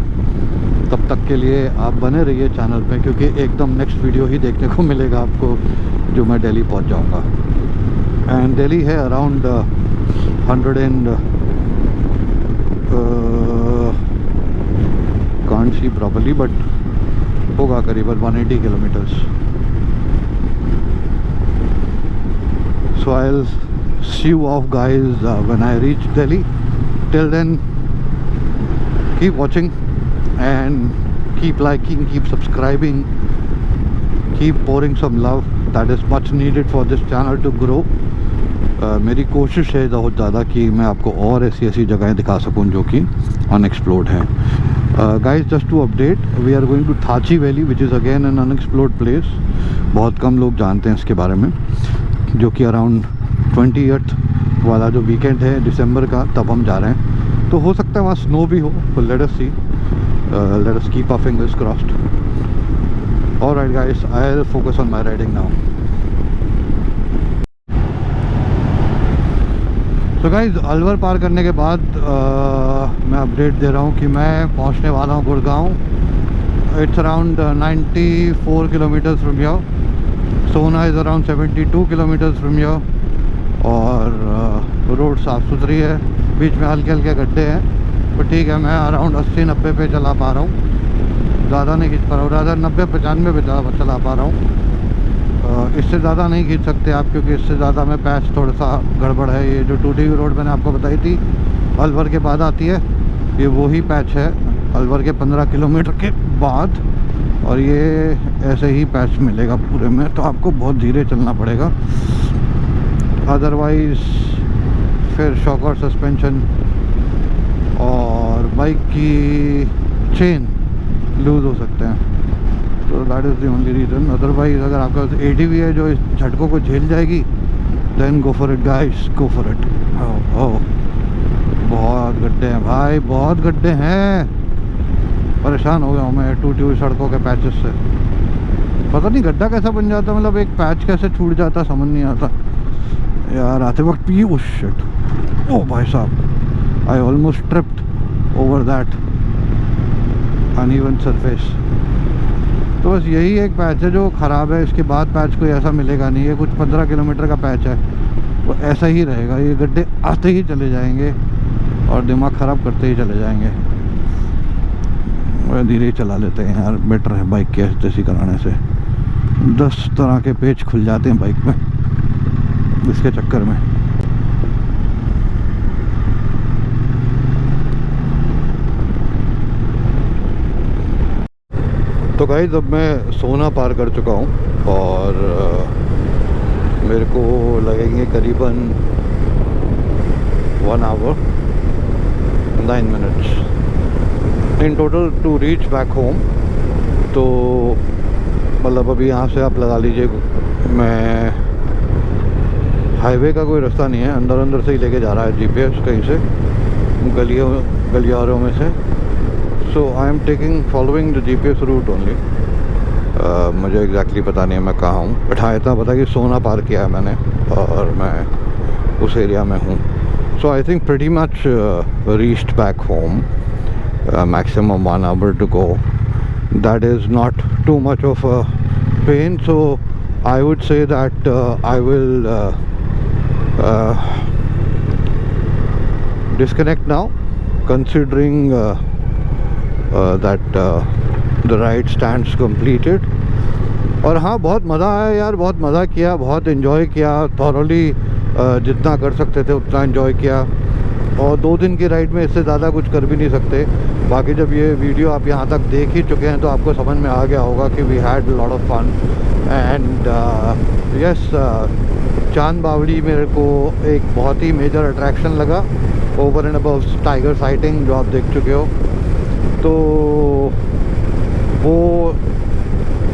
तब तक के लिए आप बने रहिए चैनल पे, क्योंकि एकदम नेक्स्ट वीडियो ही देखने को मिलेगा आपको जो मैं दिल्ली पहुंच जाऊंगा। एंड दिल्ली है around 100 and can't see properly, but होगा करीबन 180 kilometres. So I will see you off guys when I reach Delhi. Till then, keep watching and keep liking, keep subscribing, keep pouring some love. That is much needed for this channel to grow. मेरी कोशिश है बहुत ज़्यादा कि मैं आपको और ऐसी ऐसी जगहें दिखा सकूं जो कि अनएक्सप्लोर्ड हैं। Guys, just to update, we are going to Thachi valley which is again an unexplored place. बहुत कम लोग जानते हैं इसके बारे में, जो कि अराउंड 28 वाला जो वीकेंड है दिसंबर का, तब हम जा रहे हैं। तो हो सकता है वहाँ स्नो भी हो, तो let us see, let us keep our fingers crossed. Alright guys, I will focus on my riding now. तो गाइस, अलवर पार करने के बाद मैं अपडेट दे रहा हूँ कि मैं पहुँचने वाला हूँ Gurgaon. It's around 94 kilometres from here. Sohna is around 72 kilometres from here. और रोड साफ़ सुथरी है, बीच में हल्के हल्के गड्ढे हैं, तो ठीक है। मैं अराउंड 80-90 पे चला पा रहा हूँ, ज़्यादा नहीं खींच पा रहा हूँ। ज़्यादा 90-95 पे चला पा रहा हूँ। इससे ज़्यादा नहीं खींच सकते आप, क्योंकि इससे ज़्यादा में पैच थोड़ा सा गड़बड़ है। ये जो 2TV रोड मैंने आपको बताई थी अलवर के बाद आती है, ये वही पैच है अलवर के 15 किलोमीटर के बाद, और ये ऐसे ही पैच मिलेगा पूरे में, तो आपको बहुत धीरे चलना पड़ेगा। अदरवाइज़ फिर शॉक और सस्पेंशन और बाइक की चेन लूज़ हो सकते हैं, तो that is the only reason. Otherwise अगर आपके पास ADV है जो इस झटकों को झेल जाएगी, then go for it guys, go for it. Oh, बहुत गड्ढे हैं भाई, बहुत गड्ढे हैं। परेशान हो गया हूँ मैं 2TV सड़कों के पैचेस से। पता नहीं गड्ढा कैसा बन जाता, मतलब एक पैच कैसे छूट जाता, समझ नहीं आता यार। आते वक्त भी ओह शिट, ओह भाई साहब, I almost tripped over that uneven surface. तो बस यही एक पैच है जो ख़राब है, इसके बाद पैच कोई ऐसा मिलेगा नहीं है। कुछ 15 किलोमीटर का पैच है, वो ऐसा ही रहेगा। ये गड्ढे आते ही चले जाएंगे और दिमाग ख़राब करते ही चले जाएंगे। और धीरे ही चला लेते हैं यार, बेटर है बाइक की ऐसी कराने से। 10 तरह के पेच खुल जाते हैं बाइक में इसके चक्कर में। तो गाइस, अब मैं सोना पार कर चुका हूँ और मेरे को लगेंगे करीबन 1 hour 9 minutes in total to reach back home. तो मतलब अभी यहाँ से आप लगा लीजिए मैं हाईवे का कोई रास्ता नहीं है, अंदर अंदर से ही लेके जा रहा है जीपीएस कहीं से, गलियारों में से। So I am taking following the GPS route only. मुझे एग्जैक्टली पता नहीं है मैं कहाँ हूँ, बट हाँ इतना पता कि सोना पार किया है मैंने और मैं उस एरिया में हूँ। So I think pretty much reached back home, maximum 1 hour to go. That is not too much of a pain, so I would say that I will disconnect now, considering that the ride stands completed. और हाँ बहुत मज़ा आया यार, बहुत मज़ा किया, बहुत इन्जॉय किया थॉरली, जितना कर सकते थे उतना इन्जॉय किया। और 2 दिन की राइड में इससे ज़्यादा कुछ कर भी नहीं सकते। बाकी जब ये वीडियो आप यहाँ तक देख ही चुके हैं तो आपको समझ में आ गया होगा कि we had lot of fun. And yes, Chand Baori मेरे को एक बहुत ही मेजर अट्रैक्शन लगा, over and above tiger sighting जो आप देख चुके हो। तो वो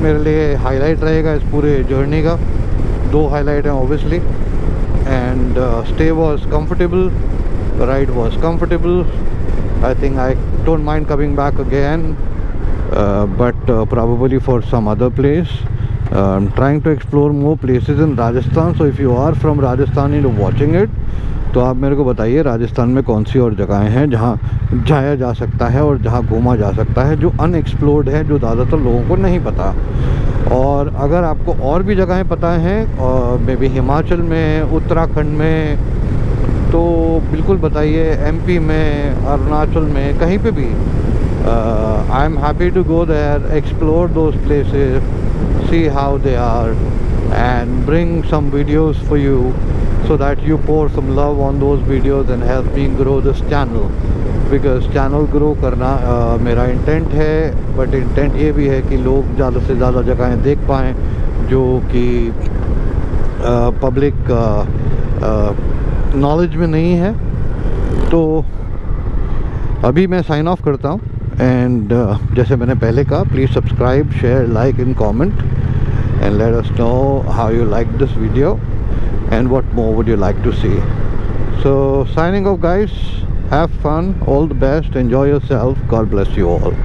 मेरे लिए हाईलाइट रहेगा इस पूरे जर्नी का। 2 हाईलाइट हैं obviously. And stay was comfortable, ride was comfortable. I think I don't mind coming back again, but probably for some other place. I'm trying to explore more places in Rajasthan, so if you are from Rajasthan and watching it, तो आप मेरे को बताइए राजस्थान में कौन सी और जगहें हैं जहाँ जाया जा सकता है और जहाँ घूमा जा सकता है, जो अनएक्सप्लोर्ड है, जो ज़्यादातर लोगों को नहीं पता। और अगर आपको और भी जगहें पता हैं, मे बी हिमाचल में, उत्तराखंड में, तो बिल्कुल बताइए। एमपी में, अरुणाचल में, कहीं पे भी I am happy to go there, explore those places, see how they are and bring some videos for you, so that you pour some love on those videos and help me grow this channel, because channel grow करना मेरा intent है। But intent ये भी है कि लोग ज़्यादा से ज़्यादा जगहें देख पाएँ जो कि पब्लिक नॉलेज में नहीं है। तो अभी मैं साइन ऑफ करता हूँ। एंड जैसे मैंने पहले कहा, please subscribe, share, like and comment and let us know how you liked this video and what more would you like to see. So signing off guys, have fun, all the best, enjoy yourself, God bless you all.